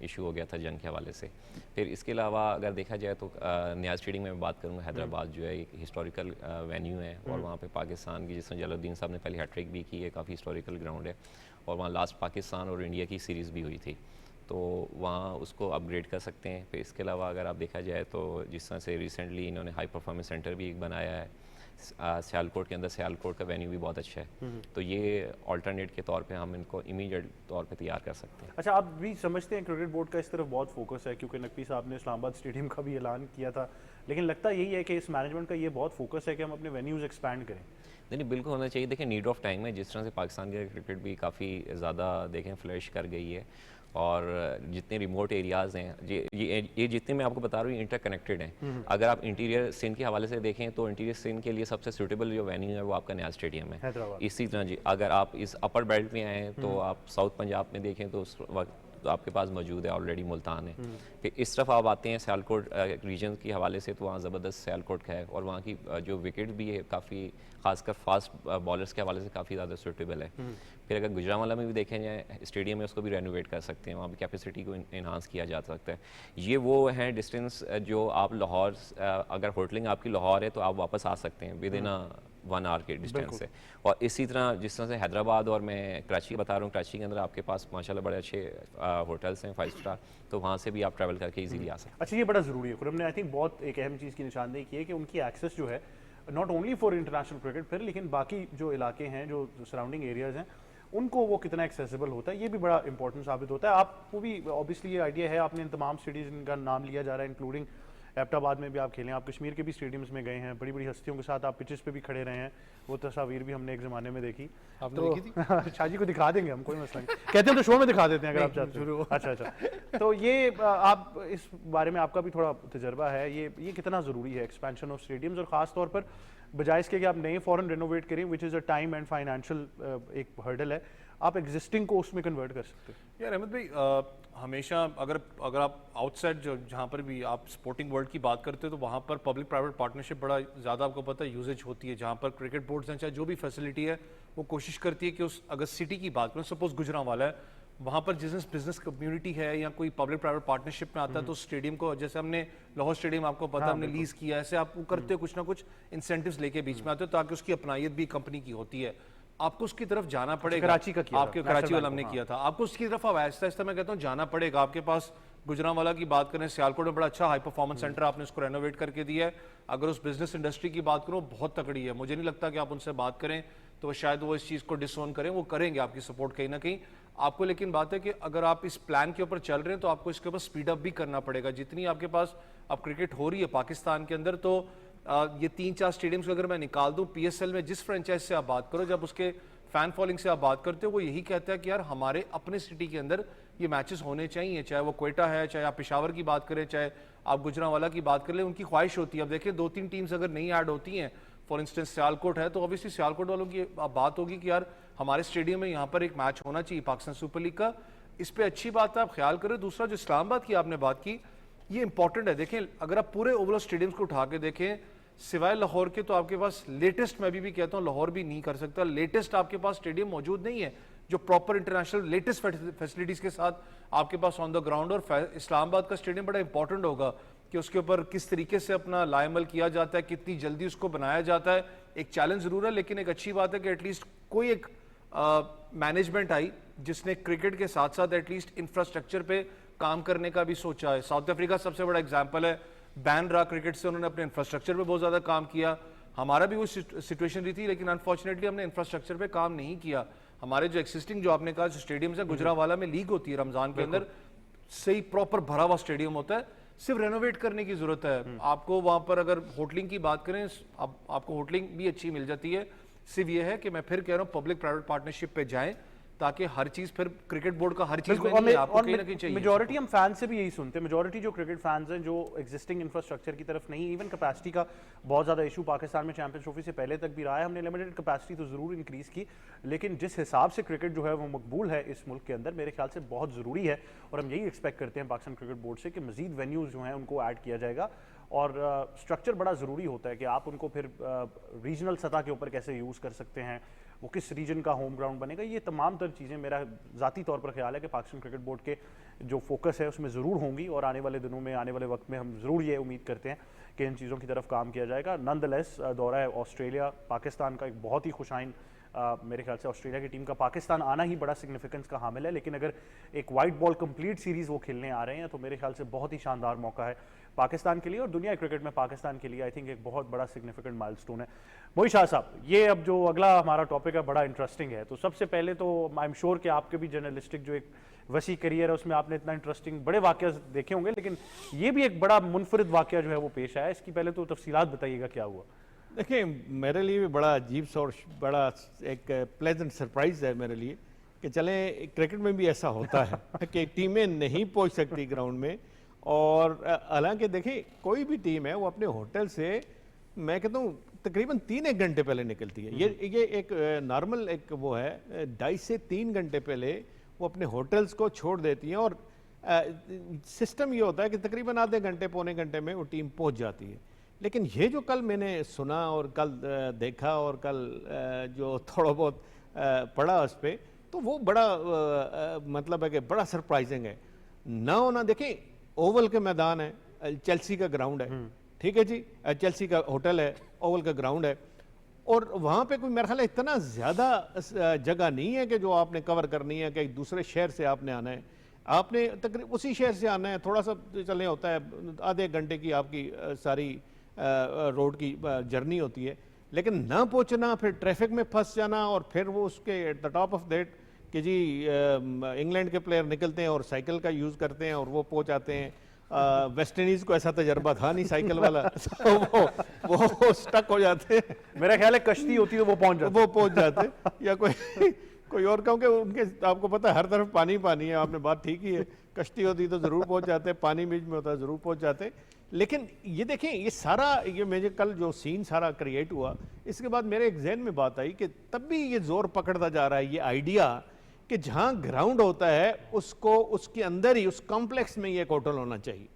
इशू हो गया था जंग के हवाले से। फिर इसके अलावा अगर देखा जाए तो न्याज स्टेडियम में बात करूँगा, हैदराबाद जो है एक हिस्टोरिकल वेन्यू है, और वहाँ पे पाकिस्तान की जिस तरह जलालुद्दीन साहब ने पहले हैट्रिक भी की है, काफ़ी हिस्टोरिकल ग्राउंड है, और वहाँ लास्ट पाकिस्तान और इंडिया की सीरीज़ भी हुई थी, तो वहाँ उसको अपग्रेड कर सकते हैं। फिर इसके अलावा अगर आप देखा जाए तो जिस तरह से रिसेंटली इन्होंने हाई परफॉर्मेंस सेंटर भी एक बनाया है सियालकोट के अंदर, सियालकोट का वेन्यू भी बहुत अच्छा है, तो ये अल्टरनेट के तौर पे हम इनको इमीडिएट तौर पे तैयार कर सकते हैं। अच्छा, आप भी समझते हैं क्रिकेट बोर्ड का इस तरफ बहुत फोकस है, क्योंकि नकवी साहब ने इस्लामाबाद स्टेडियम का भी ऐलान किया था, लेकिन लगता यही है कि इस मैनेजमेंट का ये बहुत फोकस है कि हम अपने वेन्यूज एक्सपैंड करें? नहीं बिल्कुल होना चाहिए। देखिए नीड ऑफ टाइम है, जिस तरह से पाकिस्तान की क्रिकेट भी काफ़ी ज़्यादा देखें फ्लरिश कर गई है, और जितने रिमोट एरियाज़ हैं ये जितने मैं आपको बता रहा हूँ इंटरकनेक्टेड हैं। अगर आप इंटीरियर सिंध के हवाले से देखें तो इंटीरियर सिंध के लिए सबसे सूटेबल जो वेन्यू है वो आपका न्याज स्टेडियम है। इसी तरह जी अगर आप इस अपर बेल्ट में आए हैं तो आप साउथ पंजाब में देखें तो उस वक्त तो आपके पास मौजूद है ऑलरेडी मुल्तान है। फिर इस तरफ आप आते हैं सियालकोट रीजन के हवाले से, तो वहाँ ज़बरदस्त सियालकोट का है, और वहाँ की जो विकेट भी है काफ़ी खासकर फास्ट बॉलर्स के हवाले से काफ़ी ज़्यादा सूटेबल है। फिर अगर गुजरांवाला में भी देखें जाए स्टेडियम है, उसको भी रेनोवेट कर सकते हैं, वहाँ भी कैपेसिटी को इन्हांस किया जा सकता है। ये वो हैं डिस्टेंस जो आप लाहौर अगर होटलिंग आपकी लाहौर है तो आप वापस आ सकते हैं विद इन 1 आवर के डिस्टेंस से। और इसी तरह जिस तरह से हैदराबाद और मैं कराची बता रहा हूँ, कराची के अंदर आपके पास माशाल्लाह बड़े अच्छे होटल्स हैं 5 स्टार, तो वहाँ से भी आप ट्रैवल करके इजीली आ सकते हैं। अच्छा, ये बड़ा ज़रूरी है। खुरम ने आई थिंक बहुत एक अहम चीज़ की निशानदेही की है कि उनकी एक्सेस जो है not only for international cricket, फिर लेकिन बाकी जो इलाके हैं, जो सराउंडिंग एरियाज़ हैं, उनको वो कितना एक्सेसिबल होता है, ये भी बड़ा इंपॉर्टेंट साबित होता है। आपको भी ऑब्वियसली ये आइडिया है, आपने इन तमाम सिटीज़ का नाम लिया जा रहा है, इंक्लूडिंग एबटाबाद में भी आप खेलें, आप कश्मीर के भी स्टेडियम्स में गए हैं, बड़ी बड़ी हस्तियों के साथ आप पिचेस पे भी खड़े रहे हैं, वो तस्वीर भी हमने एक ज़माने में देखी। आपने तो देखी थी? शाजी को दिखा देंगे हम, कोई मसला नहीं, कहते हैं तो शो में दिखा देते हैं अगर आप चाहते हैं। अच्छा, तो ये आप इस बारे में आपका भी थोड़ा तजर्बा है, ये कितना ज़रूरी है एक्सपेंशन ऑफ स्टेडियम्स, और ख़ास तौर पर बजाय इसके कि आप नए फॉरन रेनोवेट करें, which is a time and financial एक हर्डल है, आप एग्जिस्टिंग को उसमें कन्वर्ट कर सकते हैं। यार अहमद भाई, हमेशा अगर आप आउटसाइड जहाँ पर भी आप स्पोर्टिंग वर्ल्ड की बात करते हो तो वहाँ पर पब्लिक प्राइवेट पार्टनरशिप बड़ा ज़्यादा आपको पता है यूजेज होती है, जहाँ पर क्रिकेट बोर्ड्स हैं चाहे जो भी फैसिलिटी है वो कोशिश करती है कि उस अगर सिटी की बात करें, सपोज गुजरांवाला है, वहाँ पर बिजनेस कम्युनिटी है या कोई पब्लिक प्राइवेट पार्टनरशिप में आता है तो स्टेडियम को, जैसे हमने लाहौर स्टेडियम आपको पता हमने लीज किया, ऐसे आप करते हो कुछ ना कुछ इंसेंटिव्स लेके बीच में आते हो ताकि उसकी अपनायत भी कंपनी की होती है। आपको उसकी तरफ जाना पड़ेगा। कराची का किया आपके कराची वाला हमने किया था, आपको उसकी तरफ अब आहिस्ता आहिस्ता मैं कहता हूँ जाना पड़ेगा। आपके पास गुजरांवाला की बात करें, सियालकोट में बड़ा अच्छा हाई परफॉर्मेंस सेंटर आपने उसको रेनोवेट करके दिया है। अगर उस बिजनेस इंडस्ट्री की बात करूँ बहुत तकड़ी है, मुझे नहीं लगता कि आप उनसे बात करें तो शायद वो इस चीज़ को डिसोन करें, वो करेंगे आपकी सपोर्ट कहीं ना कहीं आपको। लेकिन बात है कि अगर आप इस प्लान के ऊपर चल रहे हैं तो आपको इसके ऊपर स्पीड अप भी करना पड़ेगा। जितनी आपके पास अब क्रिकेट हो रही है पाकिस्तान के अंदर, तो ये 3-4 स्टेडियम्स अगर मैं निकाल दूं, PSL में जिस फ्रेंचाइज से आप बात करो, जब उसके फैन फॉलोइंग से आप बात करते हो, वो यही कहता है कि यार हमारे अपने सिटी के अंदर ये मैचेस होने चाहिए, चाहे वो क्वेटा है, चाहे आप पेशावर की बात करें, चाहे आप गुजरांवाला की बात कर लें, उनकी ख्वाहिश होती है। अब देखिए 2-3 टीम्स अगर नहीं ऐड होती हैं, फॉर इंस्टेंस सियालकोट है, तो ऑब्वियसली सियालकोट वालों की बात होगी कि यार हमारे स्टेडियम में यहाँ पर एक मैच होना चाहिए पाकिस्तान सुपर लीग का। इस पर अच्छी बात है, आप ख्याल करें। दूसरा जो इस्लामाबाद की आपने बात की, ये इंपॉर्टेंट है। देखें अगर आप पूरे ओवरऑल स्टेडियम्स को उठा के देखें, सिवाय लाहौर के तो आपके पास लेटेस्ट, मैं भी कहता हूँ लाहौर भी नहीं कर सकता, लेटेस्ट आपके पास स्टेडियम मौजूद नहीं है जो प्रॉपर इंटरनेशनल लेटेस्ट फैसिलिटीज के साथ आपके पास ऑन द ग्राउंड। और इस्लामाबाद का स्टेडियम बड़ा इंपॉर्टेंट होगा कि उसके ऊपर किस तरीके से अपना लाइमल किया जाता है, कितनी जल्दी उसको बनाया जाता है। एक चैलेंज जरूर है, लेकिन एक अच्छी बात है कि एटलीस्ट कोई एक मैनेजमेंट आई जिसने क्रिकेट के साथ साथ एटलीस्ट इंफ्रास्ट्रक्चर पे काम करने का भी सोचा है। साउथ अफ्रीका सबसे बड़ा एग्जाम्पल है, बैन रहा क्रिकेट से, उन्होंने अपने इंफ्रास्ट्रक्चर पे बहुत ज़्यादा काम किया। हमारा भी वो सिचुएशन रही थी, लेकिन अनफॉर्चुनेटली हमने इंफ्रास्ट्रक्चर पे काम नहीं किया। हमारे जो एक्सिस्टिंग जो आपने कहा स्टेडियम्स है, गुजरांवाला में लीग होती है रमजान के अंदर, सही प्रॉपर भरा हुआ स्टेडियम होता है, सिर्फ रेनोवेट करने की जरूरत है आपको। वहां पर अगर होटलिंग की बात करें, आपको होटलिंग भी अच्छी मिल जाती है। सिर्फ ये है कि मैं फिर कह रहा हूँ पब्लिक प्राइवेट पार्टनरशिप पे जाएं, ताकि हर चीज फिर क्रिकेट बोर्ड का हर चीज बिल्कुल, में नहीं है, आपको कहीं ना कहीं चाहिए। मेजोरिटी हम फैन से भी यही सुनते हैं, मेजोरिटी जो क्रिकेट फैंस हैं जो एग्जिस्टिंग इंफ्रास्ट्रक्चर की तरफ नहीं, इवन कैपेसिटी का बहुत ज़्यादा इशू पाकिस्तान में चैंपियंस ट्रॉफी से पहले तक भी रहा है। हमने लिमिटेड कैपेसिटी तो ज़रूर इंक्रीज़ की, लेकिन जिस हिसाब से क्रिकेट जो है वो मकबूल है इस मुल्क के अंदर, मेरे ख्याल से बहुत ज़रूरी है। और हम यही एक्सपेक्ट करते हैं पाकिस्तान क्रिकेट बोर्ड से कि मज़ीद वेन्यूज़ जो हैं उनको ऐड किया जाएगा। और स्ट्रक्चर बड़ा ज़रूरी होता है कि आप उनको फिर रीजनल सतह के ऊपर कैसे यूज़ कर सकते हैं, वो किस रीजन का होम ग्राउंड बनेगा, ये तमाम तर चीज़ें मेरा ज़ाती तौर पर ख्याल है कि पाकिस्तान क्रिकेट बोर्ड के जो फोकस है उसमें ज़रूर होंगी। और आने वाले दिनों में, आने वाले वक्त में हम ज़रूर ये उम्मीद करते हैं कि इन चीज़ों की तरफ काम किया जाएगा। नॉनदलेस दौरा है ऑस्ट्रेलिया पाकिस्तान का एक बहुत ही खुशाइन, मेरे ख्याल से ऑस्ट्रेलिया की टीम का पाकिस्तान आना ही बड़ा सिग्निफिकेंस का हामिल है। लेकिन अगर एक वाइट बॉल कंप्लीट सीरीज़ वो खेलने आ रहे हैं तो मेरे ख्याल से बहुत ही शानदार मौका है पाकिस्तान के लिए और दुनिया क्रिकेट में पाकिस्तान के लिए। आई थिंक एक बहुत बड़ा सिग्निफिकेंट माइलस्टोन है। मोई शाह साहब, ये अब जो अगला हमारा टॉपिक है बड़ा इंटरेस्टिंग है। तो सबसे पहले तो आई एम श्योर कि आपके भी जर्नलिस्टिक जो एक वसी करियर है उसमें आपने इतना इंटरेस्टिंग बड़े वाक़या देखे होंगे, लेकिन ये भी एक बड़ा मुनफरिद वाक़या जो है वो पेश आया। इसकी पहले तो तफसीलात बताइएगा क्या हुआ। देखिए, मेरे लिए भी बड़ा अजीब सा और बड़ा एक प्लेजेंट सरप्राइज़ है मेरे लिए कि चले क्रिकेट में भी ऐसा होता है कि टीमें नहीं पहुंच सकती ग्राउंड में। और हालांकि देखिए, कोई भी टीम है वो अपने होटल से, मैं कहता हूँ तकरीबन 3-1 घंटे पहले निकलती है। ये एक नॉर्मल एक वो है, 2.5 से 3 घंटे पहले वो अपने होटल्स को छोड़ देती हैं। और सिस्टम ये होता है कि तकरीबन आधे घंटे पौने घंटे में वो टीम पहुंच जाती है। लेकिन ये जो कल मैंने सुना और कल देखा और कल जो थोड़ा बहुत पढ़ा उस पर, तो वो बड़ा मतलब है कि बड़ा सरप्राइजिंग है। ना होना, देखिए ओवल के मैदान है, चेल्सी का ग्राउंड है, ठीक है जी, चेल्सी का होटल है, ओवल का ग्राउंड है, और वहाँ पे कोई मेरा ख्याल है इतना ज़्यादा जगह नहीं है कि जो आपने कवर करनी है कि एक दूसरे शहर से आपने आना है। आपने तकरीबन उसी शहर से आना है, थोड़ा सा चलने होता है, आधे घंटे की आपकी सारी रोड की जर्नी होती है। लेकिन ना पहुंचना, फिर ट्रैफिक में फंस जाना, और फिर वो उसके at the top of that कि जी इंग्लैंड के प्लेयर निकलते हैं और साइकिल का यूज़ करते हैं और वो पहुंच जाते हैं। वेस्ट इंडीज़ को ऐसा तजर्बा था नहीं साइकिल वाला, तो वो स्टक हो जाते हैं। मेरा ख्याल है कश्ती होती है वो पहुंच जाते या कोई और, क्योंकि उनके आपको पता है हर तरफ पानी पानी है। आपने बात ठीक ही है, कश्ती होती तो ज़रूर पहुंच जाते, पानी बीच में होता है ज़रूर पहुंच जाते। लेकिन ये देखें, ये सारा ये मुझे कल जो सीन सारा क्रिएट हुआ, इसके बाद मेरे एक जहन में बात आई कि तब भी ये जोर पकड़ता जा रहा है ये आइडिया कि जहाँ ग्राउंड होता है उसको उसके अंदर ही उस कॉम्प्लेक्स में ये एक होटल होना चाहिए,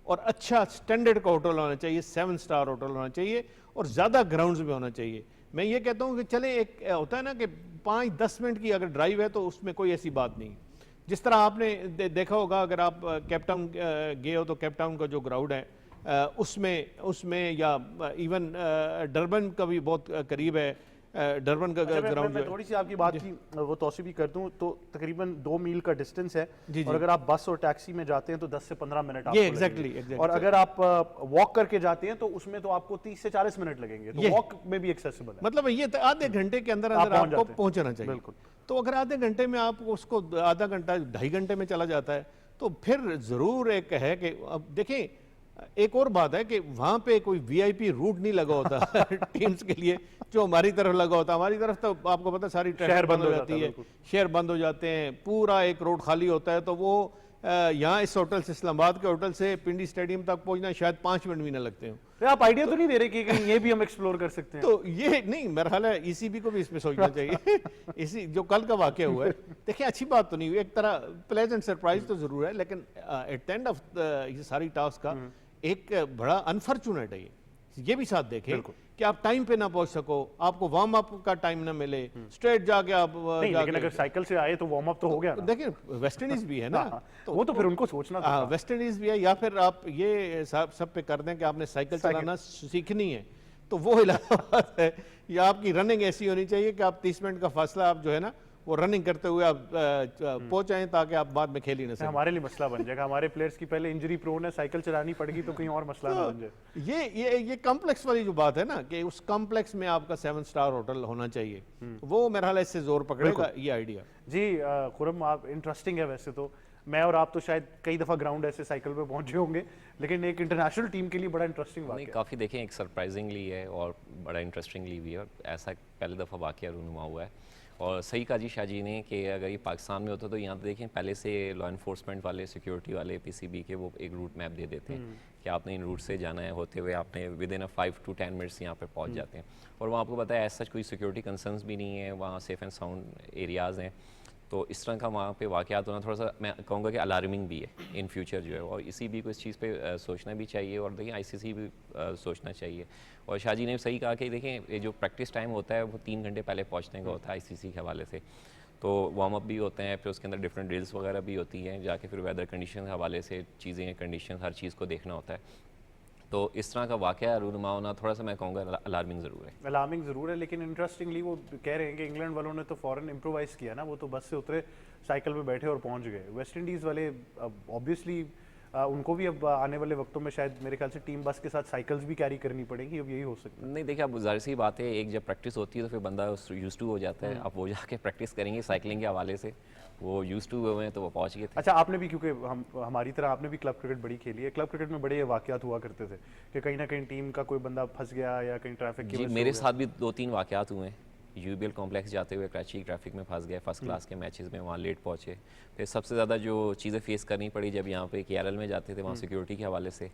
और अच्छा स्टैंडर्ड का होटल होना चाहिए, 7 स्टार होटल होना चाहिए, और ज़्यादा ग्राउंड्स में होना चाहिए। मैं ये कहता हूँ कि चले एक होता है ना कि 5-10 मिनट की अगर ड्राइव है तो उसमें कोई ऐसी बात नहीं। जिस तरह आपने देखा होगा, अगर आप केपटाउन गए हो तो केपटाउन का जो ग्राउंड है उसमें या इवन डरबन का भी बहुत करीब है, डरबन का ग्राउंड। मैं थोड़ी सी आपकी बात की वो तौसी भी कर दूं तो तकरीबन 2 मील का डिस्टेंस है, और अगर आप बस और टैक्सी में जाते हैं तो 10 से 15 मिनट आपको एग्जैक्टली, और अगर आप वॉक करके जाते हैं तो उसमें तो आपको 30 से 40 मिनट लगेंगे। तो वॉक में भी एक्सेसिबल है, मतलब ये आधे घंटे के अंदर आपको पहुंचना चाहिए। बिल्कुल। तो अगर आधे घंटे में आप उसको आधा घंटा 2.5 घंटे में चला जाता है तो फिर जरूर एक है कि अब देखें, एक और बात है कि वहां पे कोई वीआईपी रूट नहीं लगा होता टीम्स के लिए जो हमारी तरफ लगा होता। हमारी तरफ तो आपको पता सारी ट्रैफिक बंद हो जाती है, शहर बंद हो जाते हैं, पूरा एक रोड खाली होता है। तो वो यहाँ इस होटल से, इस्लामाबाद के होटल से पिंडी स्टेडियम तक पहुंचना शायद 5 मिनट भी ना लगते हो। आप आइडिया तो नहीं दे रहे कि ये भी हम एक्सप्लोर कर सकते हैं? तो ये नहीं, मेरा ख्याल है ईसीबी को भी इसमें सोचना चाहिए। इसी जो कल का वाकया हुआ है, देखिए अच्छी बात तो नहीं हुई, एक तरह प्लेजेंट सरप्राइज तो जरूर है, लेकिन एट द एंड ऑफ ये सारी टास्क का एक बड़ा अनफॉर्चुनेट है ये भी साथ देखें कि आप टाइम पे ना पहुंच सको, आपको वार्म अप का टाइम ना मिले, स्ट्रेट जाके आप नहीं, लेकिन अगर साइकिल से आए तो वार्म अप तो हो गया ना। देखिए वेस्ट इंडीज भी है ना, तो वो तो फिर उनको सोचना था। वेस्ट इंडीज भी है, या फिर आप ये सब पे कर दें कि आपने साइकिल चलाना सीखनी है तो वो इलाहाबाद है, या आपकी रनिंग ऐसी होनी चाहिए कि आप 30 मिनट का फासला आप जो है ना वो रनिंग करते हुए आप पहुंच आए ताकि आप बाद में खेल ही ना सकें। हमारे लिए मसला बन जाएगा, हमारे प्लेयर्स की पहले इंजरी प्रोन है, साइकिल चलानी पड़ेगी तो कहीं और मसला ना बन जाए। ये कॉम्प्लेक्स वाली जो बात है ना कि उस कॉम्प्लेक्स में आपका 7 स्टार होटल होना चाहिए, वो मेरा हाल इससे जोर पकड़ेगा ये आइडिया। जी खुरम, आप इंटरेस्टिंग है वैसे तो। मैं और आप तो शायद कई दफ़ा ग्राउंड ऐसे साइकिल पे पहुंचे होंगे, लेकिन एक इंटरनेशनल टीम के लिए बड़ा इंटरेस्टिंग वाकया है। काफ़ी देखें, एक सरप्राइजिंगली है और बड़ा इंटरेस्टिंगली भी है, और ऐसा पहली दफ़ा वाकया रूनुमा हुआ है। और सही कहा जी शाह जी ने कि अगर ये पाकिस्तान में होता तो यहाँ तो देखें पहले से लॉ इन्फोर्समेंट वाले, सिक्योरिटी वाले, पीसीबी के वो एक रूट मैप दे देते हैं कि आपने इन रूट से जाना है, होते हुए आपने विद इन 5 to 10 मिनट्स यहाँ पे पहुँच जाते हैं। और वहाँ आपको पता है ऐसा कोई सिक्योरिटी कंसर्न्स भी नहीं है, वहाँ सेफ़ एंड साउंड एरियाज़ हैं। तो इस तरह का वहाँ पे वाक़यात होना थोड़ा सा मैं कहूँगा कि अलार्मिंग भी है इन फ्यूचर जो है, और इसी भी को इस चीज़ पे सोचना भी चाहिए। और देखिए आईसीसी भी सोचना चाहिए। और शाह जी ने सही कहा कि देखें ये जो प्रैक्टिस टाइम होता है वो 3 घंटे पहले पहुँचने का होता है आईसीसी के हवाले से। तो वार्म अप भी होते हैं, फिर उसके अंदर डिफरेंट ड्रिल्स वगैरह भी होती हैं, जाके फिर वेदर कंडीशन के हवाले से चीज़ें, कंडीशन, हर चीज़ को देखना होता है। तो इस तरह का वाक़या रूनुमा होना थोड़ा सा मैं कहूँगा अलार्मिंग ज़रूर है। अलार्मिंग ज़रूर है, लेकिन इंटरेस्टिंगली वो कह रहे हैं कि इंग्लैंड वालों ने तो फ़ौरन इम्प्रोवाइज़ किया ना, वो तो बस से उतरे, साइकिल पे बैठे और पहुंच गए। वेस्ट इंडीज़ वाले ऑब्वियसली उनको भी अब आने वाले वक्तों में शायद मेरे ख्याल से टीम बस के साथ साइकिल्स भी कैरी करनी पड़ेगी, अब यही हो सकता है। नहीं देखिए, अब ज़ाहिर सी बात है, एक जब प्रैक्टिस होती है तो फिर बंदा यूज़ टू हो जाता है। अब वो जाके प्रैक्टिस करेंगे साइकिलिंग के हवाले से, वो यूज़ टू हुए हैं तो वो पहुँच गए थे। अच्छा, आपने भी, क्योंकि हमारी तरह आपने भी क्लब क्रिकेट बड़ी खेली है, क्लब क्रिकेट में बड़े वाक़यात हुआ करते थे कि कहीं ना कहीं टीम का कोई बंदा फंस गया या कहीं ट्रैफिक की जी वजह से मेरे हो गया। साथ भी 2-3 वाक़यात हुए हैं। यूबीएल कॉम्प्लेक्स जाते हुए कराची ट्रैफिक में फंस गए, फर्स्ट क्लास के मैचेस में, वहाँ लेट पहुँचे। फिर सबसे ज़्यादा जो चीज़ें फेस करनी पड़ी जब यहाँ पे केरल में जाते थे, वहाँ सिक्योरिटी के हवाले से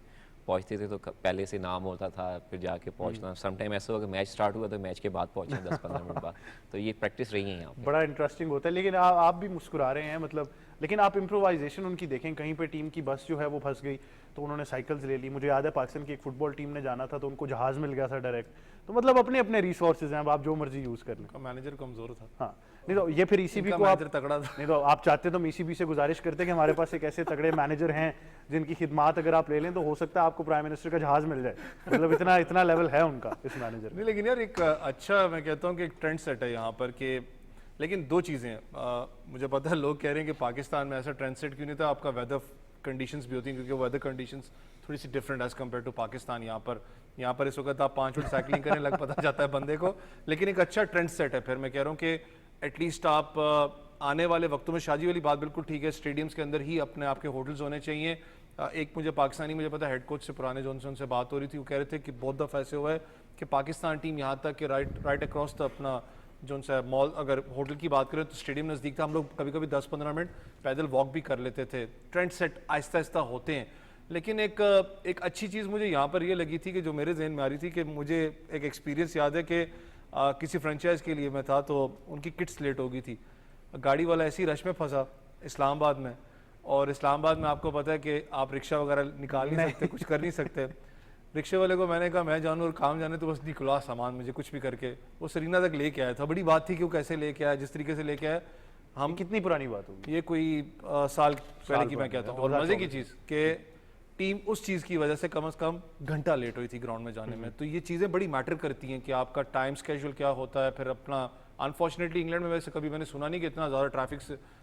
पहुँचते थे तो पहले से नाम होता था, फिर जाके पहुँचना। सम टाइम ऐसा होगा मैच स्टार्ट हुआ तो मैच के बाद पहुँचे 10-15 मिनट बाद। तो ये प्रैक्टिस रही है यहाँ पे। बड़ा इंटरेस्टिंग होता है। लेकिन आप भी मुस्कुरा रहे हैं, मतलब, लेकिन आप इम्प्रोवाइजेशन उनकी देखें, कहीं पे टीम की बस जो है वो फंस गई तो उन्होंने साइकिल्स ले ली। मुझे याद है पाकिस्तान की एक फुटबॉल टीम ने जाना था तो उनको जहाज़ मिल गया था डायरेक्ट। तो मतलब अपने अपने रिसोर्सेज हैं, अब आप जो मर्जी यूज़ कर लें। का मैनेजर कमज़ोर था। हाँ, नहीं तो ये फिर ईसीबी को आप, मैनेजर तगड़ा था। नहीं तो आप चाहते तो ईसीबी से गुजारिश करते कि हमारे पास एक ऐसे तगड़े मैनेजर हैं जिनकी खिदमात अगर आप ले लें तो हो सकता है आपको प्राइम मिनिस्टर का जहाज़ मिल जाए। मतलब इतना लेवल है उनका इस मैनेजर में। नहीं लेकिन यार एक अच्छा, मैं कहता हूँ कि एक ट्रेंड सेट है यहाँ पर कि, लेकिन दो चीज़ें हैं। मुझे पता है लोग कह रहे हैं कि पाकिस्तान में ऐसा ट्रेंड सेट क्यों नहीं था। आपका वेदर कंडीशंस भी होती हैं, क्योंकि वेदर कंडीशंस थोड़ी सी different as compare to Pakistan. यहाँ पर इस वक्त आप 5 मिनट साइकिलिंग करें लग पता जाता है बंदे को। लेकिन एक अच्छा ट्रेंड सेट है। फिर मैं कह रहा हूँ कि एटलीस्ट आप आने वाले वक्तों में, शादी वाली बात बिल्कुल ठीक है, स्टेडियम्स के अंदर ही अपने आपके होटल्स होने चाहिए। एक मुझे पाकिस्तानी, मुझे पता है हेड कोच से, पुराने जॉनसन से बात हो रही थी, वो कह रहे थे कि बहुत दफ़ा ऐसे हुआ है कि पाकिस्तान टीम यहाँ तक कि राइट अक्रॉस द अपना जो सा मॉल, अगर होटल की बात करें तो स्टेडियम नज़दीक था, हम लोग कभी कभी 10-15 मिनट पैदल वॉक भी कर लेते थे। ट्रेंड सेट आहिस्ता आहिस्ता होते हैं। लेकिन एक अच्छी चीज़ मुझे यहाँ पर ये लगी थी कि जो मेरे जहन में आ रही थी कि मुझे एक एक्सपीरियंस याद है कि किसी फ्रेंचाइज के लिए मैं था तो उनकी किट्स लेट हो गई थी। गाड़ी वाला ऐसी रश में फंसा इस्लामाबाद में, और इस्लामाबाद में आपको पता है कि आप रिक्शा वगैरह निकाल नहीं सकते, कुछ कर नहीं सकते। रिक्शे वाले को मैंने कहा मैं जानूँ और काम जाने, तो बस निकला सामान मुझे कुछ भी करके वो सरीना तक लेके आया था। बड़ी बात थी कि वो कैसे लेके आया, जिस तरीके से लेके आया। हम कितनी पुरानी बात होगी ये, कोई साल पहले की मैं कहता हूँ। और मज़े की चीज़ कि टीम उस चीज़ की वजह से कम घंटा लेट हुई थी ग्राउंड में जाने में। तो ये चीज़ें बड़ी मैटर करती हैं कि आपका टाइम स्केड्यूल क्या होता है। फिर अपना, अनफॉर्चुनेटली इंग्लैंड में वैसे कभी मैंने सुना नहीं कि इतना ज़्यादा ट्रैफिक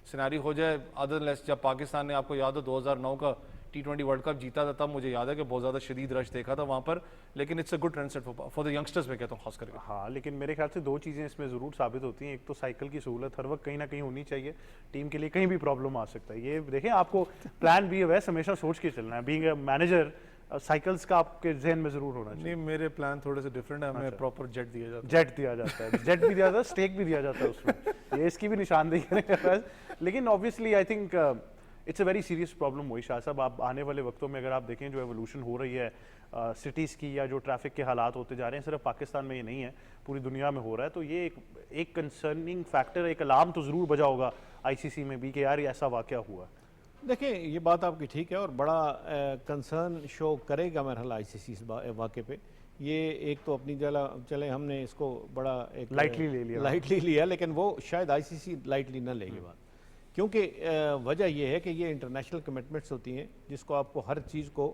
सिनेरी हो जाए, अदर लेस जब पाकिस्तान ने, आपको याद हो 2009 का T20 वर्ल्ड कप जीता था, तब मुझे याद है कि बहुत ज़्यादा शदीद रश देखा था वहाँ पर। लेकिन it's a good trend set for the youngsters, मैं कहता हूँ खास करके। हाँ, लेकिन मेरे ख्याल से 2 चीज़ें इसमें ज़रूर साबित होती हैं। एक तो साइकिल की सहूलत हर वक्त कहीं ना कहीं होनी चाहिए, टीम के लिए कहीं भी प्रॉब्लम आ सकता है। ये देखें, आपको प्लान बी वैसे हमेशा सोच के चलना है। बीइंग अ मैनेजर, साइकिल्स का आपके जहन में ज़रूर होना चाहिए। नहीं, मेरे प्लान थोड़े से डिफरेंट है। हमें प्रॉपर जेट दिया जाता है। जेट दिया जाता है, जेट भी दिया जाता है, स्टेक भी दिया जाता है उसमें। ये इसकी भी निशानदेही करेंगे। लेकिन obviously I think it's a very serious problem. वही शाह साहब, आप आने वाले वक्तों में अगर आप देखें जो एवोल्यूशन हो रही है सिटीज़ की, या जो ट्रैफिक के हालात होते जा रहे हैं, सिर्फ पाकिस्तान में ये नहीं है, पूरी दुनिया में हो रहा है। तो ये एक कंसर्निंग फैक्टर, एक अलार्म तो ज़रूर बजा होगा आईसीसी में भी कि यार ऐसा वाक़या हुआ। देखिए, ये बात आपकी ठीक है और बड़ा कंसर्न शो करेगा मेरा ख्याल आईसीसी इस वाक़े पे। ये एक तो अपनी जगह चले, हमने इसको बड़ा एक लाइटली लिया, लेकिन वो शायद आईसीसी लाइटली ना लेगी बात, क्योंकि वजह यह है कि ये इंटरनेशनल कमिटमेंट्स होती हैं जिसको आपको हर चीज़ को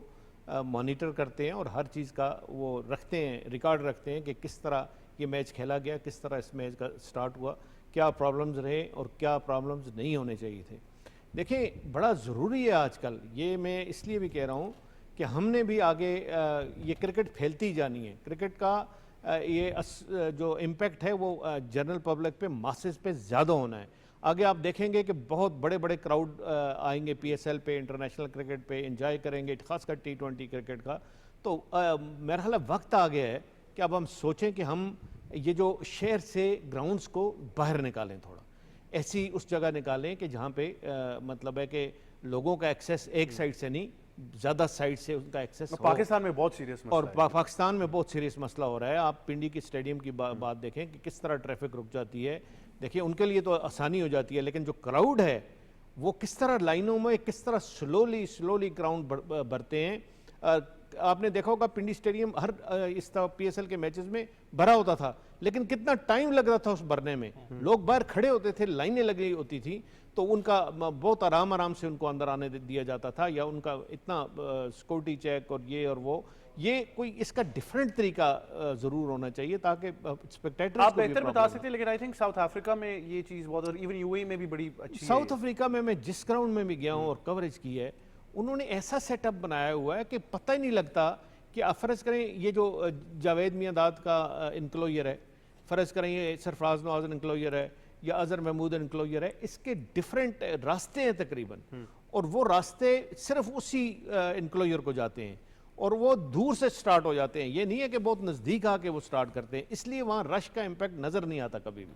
मॉनिटर करते हैं और हर चीज़ का वो रखते हैं, रिकॉर्ड रखते हैं कि किस तरह ये मैच खेला गया, किस तरह इस मैच का स्टार्ट हुआ, क्या प्रॉब्लम्स रहे और क्या प्रॉब्लम्स नहीं होने चाहिए थे। देखिए, बड़ा ज़रूरी है आजकल, ये मैं इसलिए भी कह रहा हूँ कि हमने भी आगे ये क्रिकेट फैलती जानी है। क्रिकेट का ये जो इम्पेक्ट है वो जनरल पब्लिक पे, मासेस पे ज़्यादा होना है। आगे आप देखेंगे कि बहुत बड़े बड़े क्राउड आएंगे पीएसएल पे, इंटरनेशनल क्रिकेट पे एंजॉय करेंगे, खासकर T20 क्रिकेट का। तो मेरा ख्याल वक्त आ गया है कि अब हम सोचें कि हम ये जो शहर से ग्राउंड्स को बाहर निकालें, थोड़ा ऐसी उस जगह निकालें कि जहाँ पे मतलब है कि लोगों का एक्सेस एक साइड से नहीं, ज़्यादा साइड से उनका एक्सेस हो। पाकिस्तान में बहुत सीरियस मसला और है। पाकिस्तान में बहुत सीरियस मसला हो रहा है। आप पिंडी की स्टेडियम की बात देखें कि किस तरह ट्रैफिक रुक जाती है। देखिए उनके लिए तो आसानी हो जाती है, लेकिन जो क्राउड है वो किस तरह लाइनों में किस तरह स्लोली क्राउड भरते हैं। आपने देखा होगा पिंडी स्टेडियम हर इस तरह PSL के मैचेस में भरा होता था, लेकिन कितना टाइम लग रहा था उस भरने में। लोग बाहर खड़े होते थे, लाइनें लगी होती थी, तो उनका बहुत आराम से उनको अंदर आने दिया जाता था, या उनका इतना सिक्योरिटी चेक और ये और वो, ये कोई इसका डिफरेंट तरीका जरूर होना चाहिए ताकि स्पेक्टेटर्स आप बेहतर बता सकते हैं, लेकिन आई थिंक साउथ अफ्रीका में ये चीज़ बहुत, और इवन UAE में भी बड़ी अच्छी है। साउथ अफ्रीका में मैं जिस ग्राउंड में भी गया हूँ और कवरेज की है, उन्होंने ऐसा सेटअप बनाया हुआ है कि पता ही नहीं लगता कि आप फ़र्ज़ करें ये जो जावेद मियांदाद का इनक्लोजर है, फ़र्ज़ करें ये सरफराज नवाज़ इनक्लोजर है या अजहर महमूद इनक्लोजर है, इसके डिफरेंट रास्ते हैं तकरीबन, और वो रास्ते सिर्फ उसी इनक्लोजर को जाते हैं और वो दूर से स्टार्ट हो जाते हैं। ये नहीं है कि बहुत नज़दीक आके वो स्टार्ट करते हैं, इसलिए वहाँ रश का इम्पैक्ट नज़र नहीं आता कभी भी।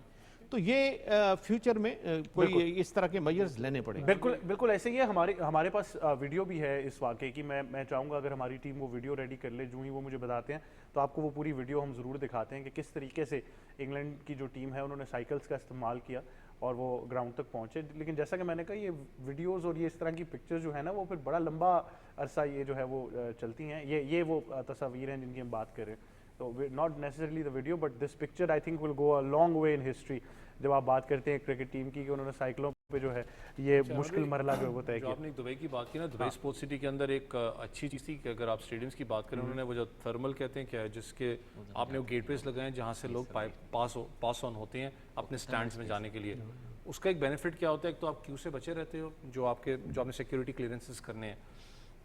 तो ये फ्यूचर में कोई इस तरह के मेजर्स लेने पड़ेंगे। बिल्कुल बिल्कुल ऐसे ही है। हमारे पास वीडियो भी है इस वाक़े की। मैं चाहूँगा अगर हमारी टीम वो वीडियो रेडी कर ले, जो ही वो मुझे बताते हैं तो आपको वो पूरी वीडियो हम ज़रूर दिखाते हैं कि किस तरीके से इंग्लैंड की जो टीम है उन्होंने साइकिल्स का इस्तेमाल किया और वो ग्राउंड तक पहुँचे। लेकिन जैसा कि मैंने कहा, ये वीडियोज़ और ये इस तरह की पिक्चर्स जो है ना, वो फिर बड़ा लंबा अरसा ये जो है वो चलती हैं। ये वो तस्वीर हैं जिनकी हम बात कर रहे हैं। तो not necessarily the video, but this picture I think will go a long way in history जब आप बात करते हैं क्रिकेट टीम की, कि उन्होंने साइकिलों पे जो है ये मुश्किल मरला जो है वो तय किया। आपने दुबई की बात की ना, दुबई स्पोर्ट्स सिटी के अंदर एक अच्छी चीज़ थी कि अगर आप स्टेडियम्स की बात करें, उन्होंने वो जो थर्मल कहते हैं क्या है, जिसके आपने वो गेटवेज लगाए हैं जहाँ से लोग पास ऑन होते हैं अपने स्टैंड्स में जाने के लिए। उसका एक बेनिफिट क्या होता है, एक तो आप क्यू से बचे रहते हो, जो आपने सिक्योरिटी क्लियरेंसेस करने हैं।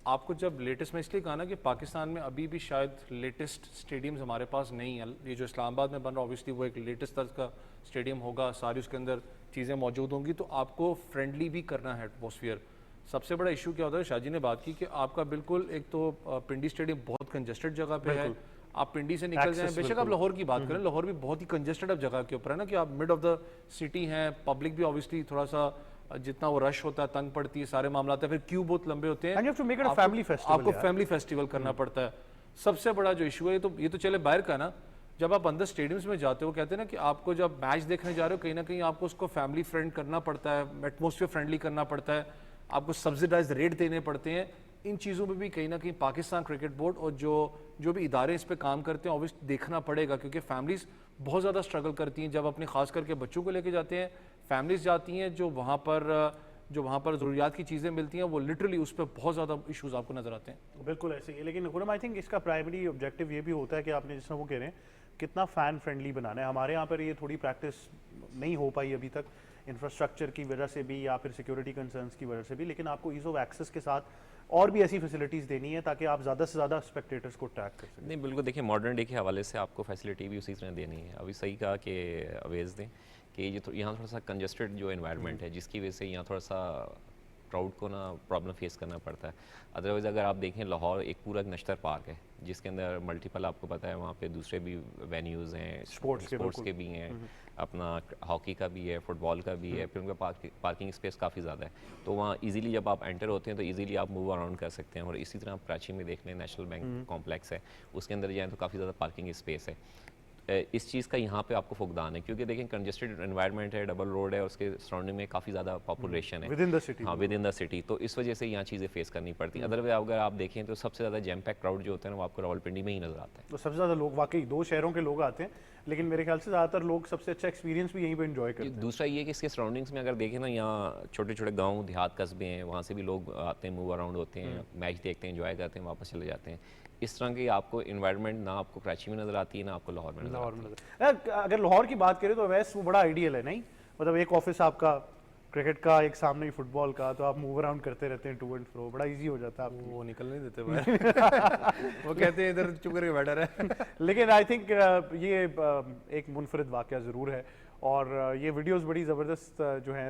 आपको जब लेटेस्ट में इसलिए कहा ना कि पाकिस्तान में अभी भी शायद लेटेस्ट स्टेडियम्स हमारे पास नहीं है। ये जो इस्लामाबाद में बन रहा है ऑब्वियसली वो एक लेटेस्ट तर्ज का स्टेडियम होगा, सारी उसके अंदर चीज़ें मौजूद होंगी, तो आपको फ्रेंडली भी करना है एटमॉस्फेयर। सबसे बड़ा इशू क्या होता है, शाहजी ने बात की कि आपका बिल्कुल एक तो पिंडी स्टेडियम बहुत कंजेस्टेड जगह पे है। आप पिंडी से निकल जाएं, बेशक आप लाहौर की बात करें, लाहौर भी बहुत ही कंजेस्टेड अब जगह के ऊपर है ना, कि आप मिड ऑफ द सिटी हैं, पब्लिक भी ऑब्वियसली थोड़ा सा जितना वो रश होता है तंग पड़ती है, सारे मामला आते हैं, फिर क्यू बहुत लंबे होते हैं। आपको फैमिली फेस्टिवल करना पड़ता है। सबसे बड़ा जो इशू है, ये तो चले बाहर का ना, जब आप अंदर स्टेडियम्स में जाते हो, कहते हैं ना कि आपको जब मैच देखने जा रहे हो, कहीं ना कहीं आपको उसको फैमिली फ्रेंड करना पड़ता है, एटमॉस्फेयर फ्रेंडली करना पड़ता है, आपको सब्सिडाइज रेट देने पड़ते हैं। इन चीज़ों में भी कहीं ना कहीं पाकिस्तान क्रिकेट बोर्ड और जो भी इदारे इस पे काम करते हैं ऑब्वियसली देखना पड़ेगा, क्योंकि फैमिलीज़ बहुत ज़्यादा स्ट्रगल करती हैं जब अपने खास करके बच्चों को लेके जाते हैं। फैमिलीज़ जाती हैं जो वहाँ पर ज़रूरियात की चीज़ें मिलती हैं, वो लिटरली उस पर बहुत ज़्यादा इश्यूज़ आपको नज़र आते हैं। बिल्कुल ऐसे ही है, लेकिन खुरम आई थिंक इसका प्राइमरी ऑब्जेक्टिव ये भी होता है कि आपने जिस तरह वो कह रहे हैं कितना फ़ैन फ्रेंडली बनाना है। हमारे यहाँ पर ये थोड़ी प्रैक्टिस नहीं हो पाई अभी तक, इंफ्रास्ट्रक्चर की वजह से भी या फिर सिक्योरिटी कंसर्न्स की वजह से भी, लेकिन आपको ईज़ ऑफ एक्सेस के साथ और भी ऐसी फैसिलिटीज़ देनी है ताकि आप ज़्यादा से ज़्यादा स्पेक्टेटर्स को ट्रैक कर सकें। नहीं बिल्कुल, देखिए मॉडर्न डे के हवाले से आपको फैसिलिटी भी उसी तरह देनी है। अभी सही कहा कि अवेज दें कि ये यहाँ थोड़ा सा कंजेस्टेड जो एनवायरनमेंट है, जिसकी वजह से यहाँ थोड़ा सा क्राउड को ना प्रॉब्लम फेस करना पड़ता है। अदरवाइज़ अगर आप देखें, लाहौर एक पूरा नश्तर पार्क है जिसके अंदर मल्टीपल, आपको पता है वहाँ पे दूसरे भी वेन्यूज़ हैं, स्पोर्ट्स के भी हैं, अपना हॉकी का भी है, फुटबॉल का भी है, फिर उनका पार्किंग स्पेस काफ़ी ज़्यादा है। तो वहाँ इजीली जब आप एंटर होते हैं तो इजीली आप मूव अराउंड कर सकते हैं। और इसी तरह आप कराची में देख लें, नेशनल बैंक कॉम्प्लेक्स है, उसके अंदर जाएँ तो काफ़ी ज़्यादा पार्किंग स्पेस है। इस चीज़ का यहाँ पे आपको फुकदान है, क्योंकि देखें कंजेस्टेड एनवायरनमेंट है, डबल रोड है, उसके सराउंडिंग में काफ़ी ज़्यादा पॉपुलेशन है विद इन द सिटी। हाँ, विद इन द सिटी, तो इस वजह से यहाँ चीज़ें फेस करनी पड़ती हैं। अदरवाइज अगर आप देखें तो सबसे ज़्यादा जैम पैक क्राउड जो होता है ना, वो आपको रावलपिंडी में ही नज़र आता है। तो सबसे ज़्यादा लोग वाकई दो शहरों के लोग आते हैं, लेकिन मेरे ख्याल से ज़्यादातर लोग सबसे अच्छा एक्सपीरियंस भी यहीं पे एंजॉय करते हैं। दूसरा ये कि इसके सराउंडिंग्स में अगर देखें ना, यहाँ छोटे छोटे गाँव देहात कस्बे हैं, वहाँ से भी लोग आते हैं, मूव अराउंड होते हैं, मैच देखते हैं, एंजॉय करते हैं, वापस चले जाते हैं। इस तरह की आपको इन्वायरमेंट ना आपको कराची में नज़र आती है, ना आपको लाहौर में नज़र आती है। अगर लाहौर की बात करें तो वैसे वो बड़ा आइडियल है नहीं, मतलब एक ऑफिस आपका क्रिकेट का, एक सामने ही फुटबॉल का, तो आप मूव अराउंड करते रहते हैं, टू एंड फ्रो, बड़ा इजी हो जाता है आपको। वो निकल नहीं देते बाहर वो कहते हैं इधर चुप करके बैठा रहे। लेकिन आई थिंक ये एक मुनफरिद वाक़या ज़रूर है, और ये वीडियोस बड़ी ज़बरदस्त जो हैं,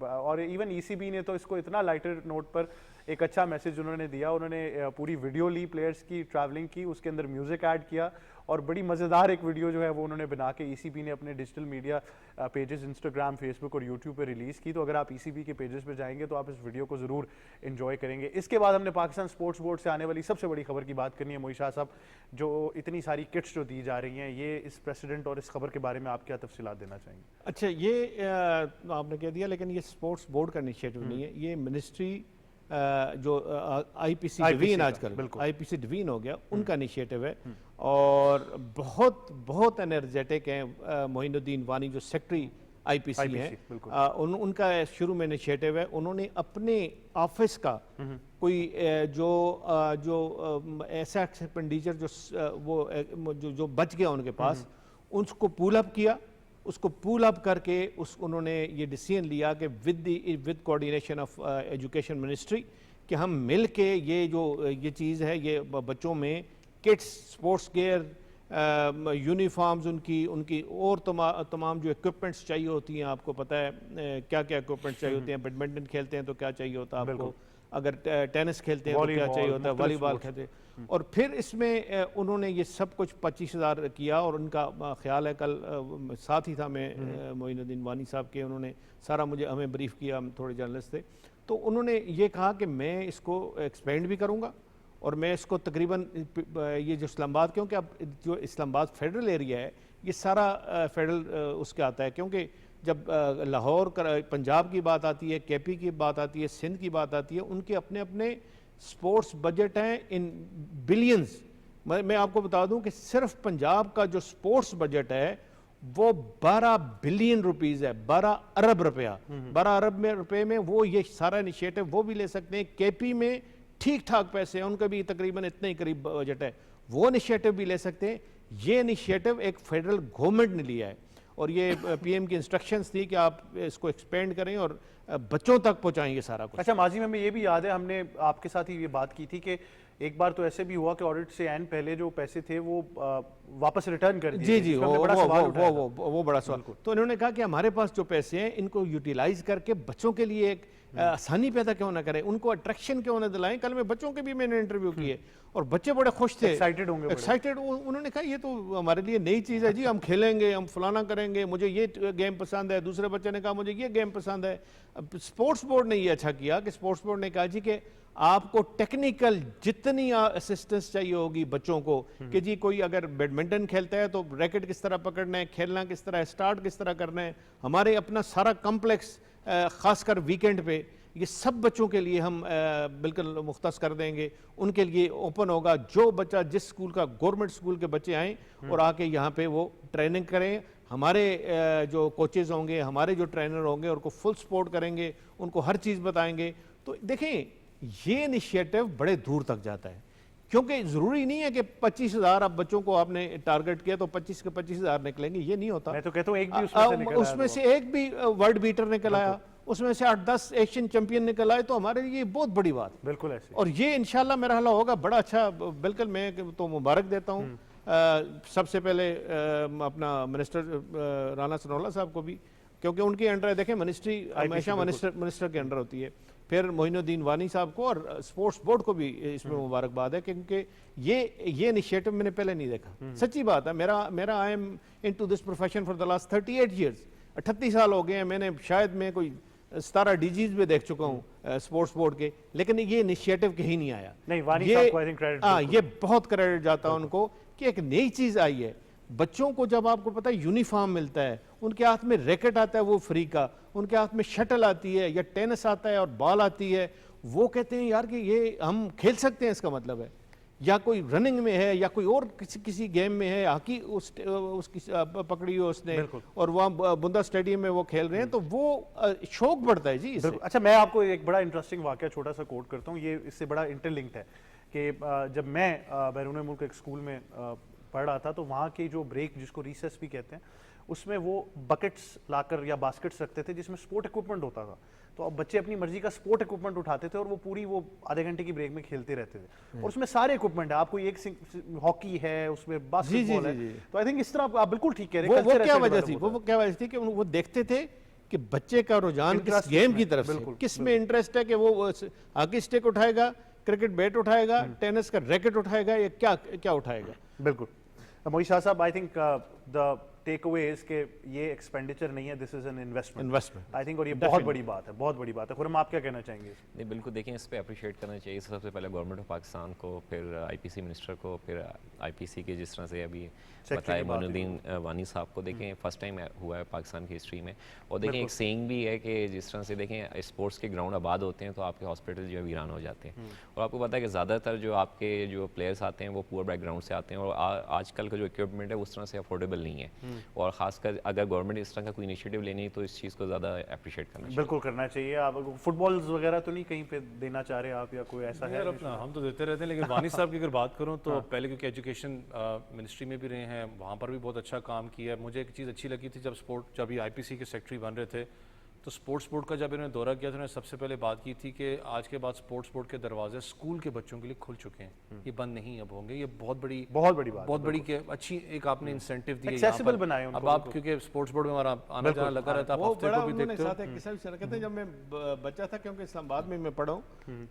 और इवन ECB ने तो इसको इतना लाइटर नोट पर एक अच्छा मैसेज उन्होंने दिया। उन्होंने पूरी वीडियो ली प्लेयर्स की ट्रैवलिंग की, उसके अंदर म्यूजिक ऐड किया और बड़ी मज़ेदार एक वीडियो जो है वो उन्होंने बना के ईसीबी ने अपने digital media pages Instagram, Facebook और यूट्यूब पे रिलीज़ की। तो अगर आप ईसीबी के पेजेस पे जाएंगे तो आप इस वीडियो को ज़रूर एंजॉय करेंगे। इसके बाद हमने पाकिस्तान स्पोर्ट्स बोर्ड से आने वाली सबसे बड़ी खबर की बात करनी है। मोई शाह साहब, जो इतनी सारी किट्स जो दी जा रही हैं, ये इस प्रेसिडेंट और इस खबर के बारे में आप क्या तफसीलात देना चाहेंगे? अच्छा, ये आपने कह दिया, लेकिन ये स्पोर्ट्स बोर्ड का इनिशिएटिव नहीं है, ये मिनिस्ट्री जो आईपीसी डिवीजन आजकल आईपीसी डिवीजन हो गया, उनका इनिशिएटिव है। और बहुत बहुत एनर्जेटिक हैं मोइनुद्दीन वानी जो सेक्रेटरी आईपीसी हैं, उनका शुरू में इनिशिएटिव है। उन्होंने अपने ऑफिस का कोई जो ऐसा एक्सपेंडिचर जो बच गया उनके पास, उसको पुल अप किया। उसको पुल अप करके उन्होंने ये डिसीजन लिया कि with coordination of education ministry कि हम मिल के ये चीज़ है, ये बच्चों में किट्स, स्पोर्ट्स गियर, यूनिफॉर्म्स, उनकी और तमाम जो इक्विपमेंट्स चाहिए होती हैं, आपको पता है क्या क्या इक्विपमेंट्स चाहिए होते हैं। बैडमिंटन खेलते हैं तो क्या चाहिए होता है आपको, अगर टेनिस खेलते हैं तो क्या चाहिए होता है, वॉलीबॉल खेलते हैं। और फिर इसमें उन्होंने ये सब कुछ 25,000 किया। और उनका ख्याल है, कल साथ ही था मैं मोइनुद्दीन वानी साहब के, उन्होंने सारा हमें ब्रीफ किया, हम थोड़े जर्नलिस्ट थे। तो उन्होंने ये कहा कि मैं इसको एक्सपेंड भी करूँगा और मैं इसको तकरीबन ये जो इस्लामाबाद, क्योंकि अब जो इस्लामाबाद फेडरल एरिया है, ये सारा फेडरल उसके आता है। क्योंकि जब लाहौर पंजाब की बात आती है, केपी की बात आती है, सिंध की बात आती है, उनके अपने अपने स्पोर्ट्स बजट हैं इन बिलियंस। मैं आपको बता दूं कि सिर्फ पंजाब का जो स्पोर्ट्स बजट है वो 12 बिलियन रुपीस है, 12 अरब रुपया। 12 अरब रुपए में वो ये सारा इनिशिएटिव वो भी ले सकते हैं। केपी में ठीक ठाक पैसे हैं, उनका भी तकरीबन इतने ही करीब बजट है, वो इनिशिएटिव भी ले सकते हैं। ये इनिशिएटिव एक फेडरल गवर्नमेंट ने लिया है और ये पीएम की इंस्ट्रक्शंस थी कि आप इसको एक्सपेंड करें और बच्चों तक पहुंचाएंगे सारा कुछ। अच्छा, माजी में हमें ये भी याद है, हमने आपके साथ ही ये बात की थी कि एक बार तो ऐसे भी हुआ कि ऑडिट से एन पहले जो पैसे थे वो वापस रिटर्न कर दिए। जी, वो बड़ा सवाल। तो इन्होंने कहा कि हमारे पास जो पैसे हैं इनको यूटिलाइज करके बच्चों के लिए एक आसानी पैदा क्यों ना करें, उनको अट्रैक्शन क्यों ना दिलाएं। कल में बच्चों के भी मैंने इंटरव्यू किए और बच्चे बड़े खुश थे, एक्साइटेड होंगे, एक्साइटेड। उन्होंने कहा ये तो हमारे लिए नई चीज़ है जी, हम खेलेंगे, हम फलाना करेंगे, मुझे ये गेम पसंद है। दूसरे बच्चे ने कहा मुझे ये गेम पसंद है। स्पोर्ट्स बोर्ड ने ये अच्छा किया कि स्पोर्ट्स बोर्ड ने कहा जी कि आपको टेक्निकल जितनी असिस्टेंस चाहिए होगी बच्चों को, कि जी कोई अगर बैडमिंटन खेलता है तो रैकेट किस तरह पकड़ना है, खेलना किस तरह है, स्टार्ट किस तरह करना है, हमारे अपना सारा कम्प्लेक्स खासकर वीकेंड पे ये सब बच्चों के लिए हम बिल्कुल मुख्तस कर देंगे। उनके लिए ओपन होगा, जो बच्चा जिस स्कूल का, गवर्नमेंट स्कूल के बच्चे आएँ और आके यहाँ पे वो ट्रेनिंग करें। हमारे जो कोचेज़ होंगे, हमारे जो ट्रेनर होंगे, उनको फुल सपोर्ट करेंगे, उनको हर चीज़ बताएंगे। तो देखें, ये इनिशिएटिव बड़े दूर तक जाता है, क्योंकि ज़रूरी नहीं है कि 25,000 अब बच्चों को आपने टारगेट किया तो 25 के 25,000 निकलेंगे, ये नहीं होता। मैं तो कहता हूं एक भी उसमें से एक भी वर्ल्ड बीटर निकल आया, उसमें से 8-10 एशियन चैंपियन निकल आए, तो हमारे लिए बहुत बड़ी बात। बिल्कुल ऐसे। और ये इंशाल्लाह मेरा ख्याल होगा बड़ा अच्छा। बिल्कुल, मैं तो मुबारक देता हूँ सबसे पहले अपना मिनिस्टर राना सनोल्ला साहब को भी, क्योंकि उनके अंडर देखें मिनिस्ट्री हमेशा मिनिस्टर के अंडर होती है। फिर मोइनुद्दीन वानी साहब को और स्पोर्ट्स बोर्ड को भी इसमें मुबारकबाद है, क्योंकि ये इनिशिएटिव मैंने पहले नहीं देखा। सच्ची बात है, मेरा I am into this profession for the last 38 years, 38 साल हो गए हैं। मैंने शायद मैं कोई 17 डीजीज भी देख चुका हूँ स्पोर्ट्स बोर्ड के, लेकिन ये इनिशिएटिव कहीं नहीं आया। नहीं, वानी साहब को आई थिंक क्रेडिट, ये बहुत क्रेडिट जाता है उनको कि एक नई चीज आई है। बच्चों को जब आपको पता है यूनिफॉर्म मिलता है, उनके हाथ में रैकेट आता है वो फ्री का, उनके हाथ में शटल आती है या टेनिस आता है और बॉल आती है, वो कहते हैं यार कि ये हम खेल सकते हैं, इसका मतलब है। या कोई रनिंग में है या कोई और किसी गेम में है, हॉकी उसकी पकड़ी हो उसने और वहाँ बुंदा स्टेडियम में वो खेल रहे हैं, तो वो शौक बढ़ता है जी इससे। अच्छा, मैं आपको एक बड़ा इंटरेस्टिंग वाकया छोटा सा कोट करता हूँ, ये इससे बड़ा इंटरलिंक्ड है कि जब मैं बैरून मुल्क एक स्कूल में पढ़ रहा था, तो वहाँ की जो ब्रेक, जिसको रिसेस भी कहते हैं, उसमें वो बकेट्स लाकर या बास्केट्स रखते थे जिसमें स्पोर्ट इक्विपमेंट होता था। तो अब बच्चे अपनी मर्जी का स्पोर्ट इक्विपमेंट उठाते थे और वो आधे घंटे की ब्रेक में खेलते रहते थे, और उसमें सारे इक्विपमेंट है। आपको एक हॉकी है, उसमें बास्केटबॉल है। तो आई थिंक इस तरह आप बिल्कुल ठीक कह रहे हैं। वो क्या वजह थी कि वो देखते थे कि बच्चे का रुझान किस Interest गेम की किसमें? तरफ से, बिल्कुल, किस में इंटरेस्ट है कि वो हॉकी स्टिक उठाएगा, क्रिकेट बैट उठाएगा, टेनिस का रैकेट उठाएगा, या क्या क्या उठाएगा। बिल्कुल। मोहित शाह साहब, I think the takeaway is के ये एक्सपेंडिचर नहीं है, this is an investment I think, और ये बहुत बड़ी बात है, बहुत बड़ी बात है। खुरम, आप क्या कहना चाहेंगे? नहीं, बिल्कुल देखिए, इस पे अप्रिशिएट करना चाहिए सबसे पहले गवर्नमेंट ऑफ पाकिस्तान को, फिर आईपीसी मिनिस्टर को, फिर आईपीसी के जिस तरह से अभी बताया मोइनुद्दीन वानी साहब को। देखें फर्स्ट टाइम हुआ है पाकिस्तान की हिस्ट्री में। और देखें एक सेइंग भी है कि जिस तरह से देखें स्पोर्ट्स के ग्राउंड आबाद होते हैं तो आपके हॉस्पिटल जो है वीरान हो जाते हैं। और आपको पता है कि ज़्यादातर जो आपके जो प्लेयर्स आते हैं वो पुअर बैकग्राउंड से आते हैं, और आजकल का जो इक्विपमेंट है उस तरह से अफोर्डेबल नहीं है। और ख़ासकर अगर गवर्नमेंट इस तरह का कोई इनिशिएटिव लेनी है तो इस चीज़ को ज़्यादा अप्रिशिएट करना चाहिए। बिल्कुल करना चाहिए। आप फुटबॉल्स वगैरह तो नहीं कहीं पे देना चाह रहे आप, या कोई ऐसा है? यार अपना हम तो देते रहते हैं, लेकिन वानी साहब की अगर बात करूं तो पहले क्योंकि एजुकेशन मिनिस्ट्री में भी रहे हैं, वहाँ पर भी बहुत अच्छा काम किया है। मुझे एक चीज़ अच्छी लगी थी जब ये आईपीसी के सेक्रेटरी बन रहे थे तो स्पोर्ट्स बोर्ड का जब इन्होंने दौरा किया तो उन्होंने सबसे पहले बात की थी कि आज के बाद स्पोर्ट्स बोर्ड के दरवाजे स्कूल के बच्चों के लिए खुल चुके हैं, ये बंद नहीं अब होंगे। ये बहुत बड़ी बात, बहुत बड़ी के अच्छी एक आपने इंसेंटिव दी है, एक्सेसिबल बनाए उनको। अब आप क्योंकि स्पोर्ट्स बोर्ड में हमारा आना जाना लगा रहता है, आप हफ्ते को भी देखते हो। साथ एक किस्सा भी शेयर करते हैं, जब मैं बच्चा था, क्योंकि इस्लामाबाद में मैं पढ़ा हूँ,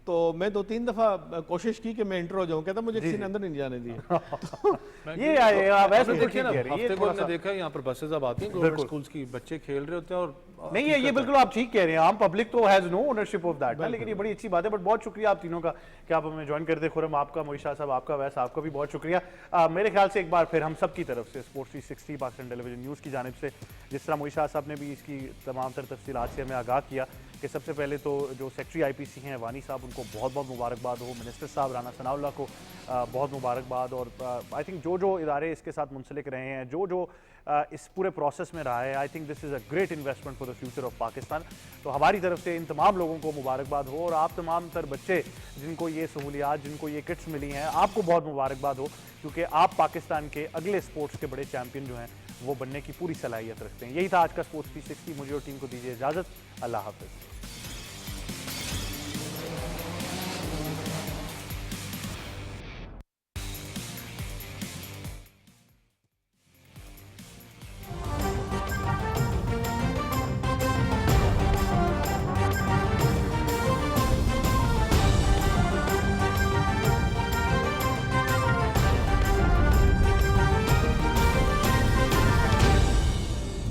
तो मैं 2-3 दफ़ा कोशिश की कि मैं इंटर हो जाऊँ, कहता मुझे किसी ने अंदर नहीं जाने दिया। ये आप ऐसे देखिए ना, देखिए, हफ्ते को हमने देखा यहाँ पर बसेज अब आती हैं गवर्नमेंट स्कूल्स की, बच्चे खेल रहे होते हैं। और नहीं है, ये बिल्कुल आप ठीक कह रहे हैं, आम पब्लिक तो has no ownership of that, लेकिन ये बड़ी अच्छी बात है। बट बहुत शुक्रिया आप तीनों का कि आप हमें ज्वाइन करते। खुरम आपका, मोहित शाह साहब आपका, वैसे आपका भी बहुत शुक्रिया। मेरे ख्याल से एक बार फिर हम सब की तरफ से स्पोर्ट्स 360 पाकिस्तान टेलीविजन न्यूज़ की जानिब से, जिस तरह मोहित शाह साहब ने भी इसकी तमाम तर तफसीलात से हमें आगाह किया, कि सबसे पहले तो जो सेक्रेटरी आईपीसी हैं वानी साहब, उनको बहुत बहुत मुबारकबाद हो। मिनिस्टर साहब राना सनाउल्लाह को बहुत मुबारकबाद। और आई थिंक जो इदारे इसके साथ मुंसलिक रहे हैं, जो इस पूरे प्रोसेस में रहा है, I think this is a great investment for the future of Pakistan. तो हमारी तरफ से इन तमाम लोगों को मुबारकबाद हो, और आप तमाम तर बच्चे जिनको ये सहूलियात, जिनको ये किट्स मिली हैं, आपको बहुत मुबारकबाद हो, क्योंकि आप पाकिस्तान के अगले स्पोर्ट्स के बड़े चैम्पियन जो हैं वो बनने की पूरी सलाहियत रखते हैं। यही था आज का स्पोर्ट्स 360। मुझे और टीम को दीजिए इजाज़त। अल्लाह हाफ़िज़।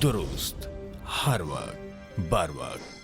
दुरुस्त हर वक्त बर वक्त।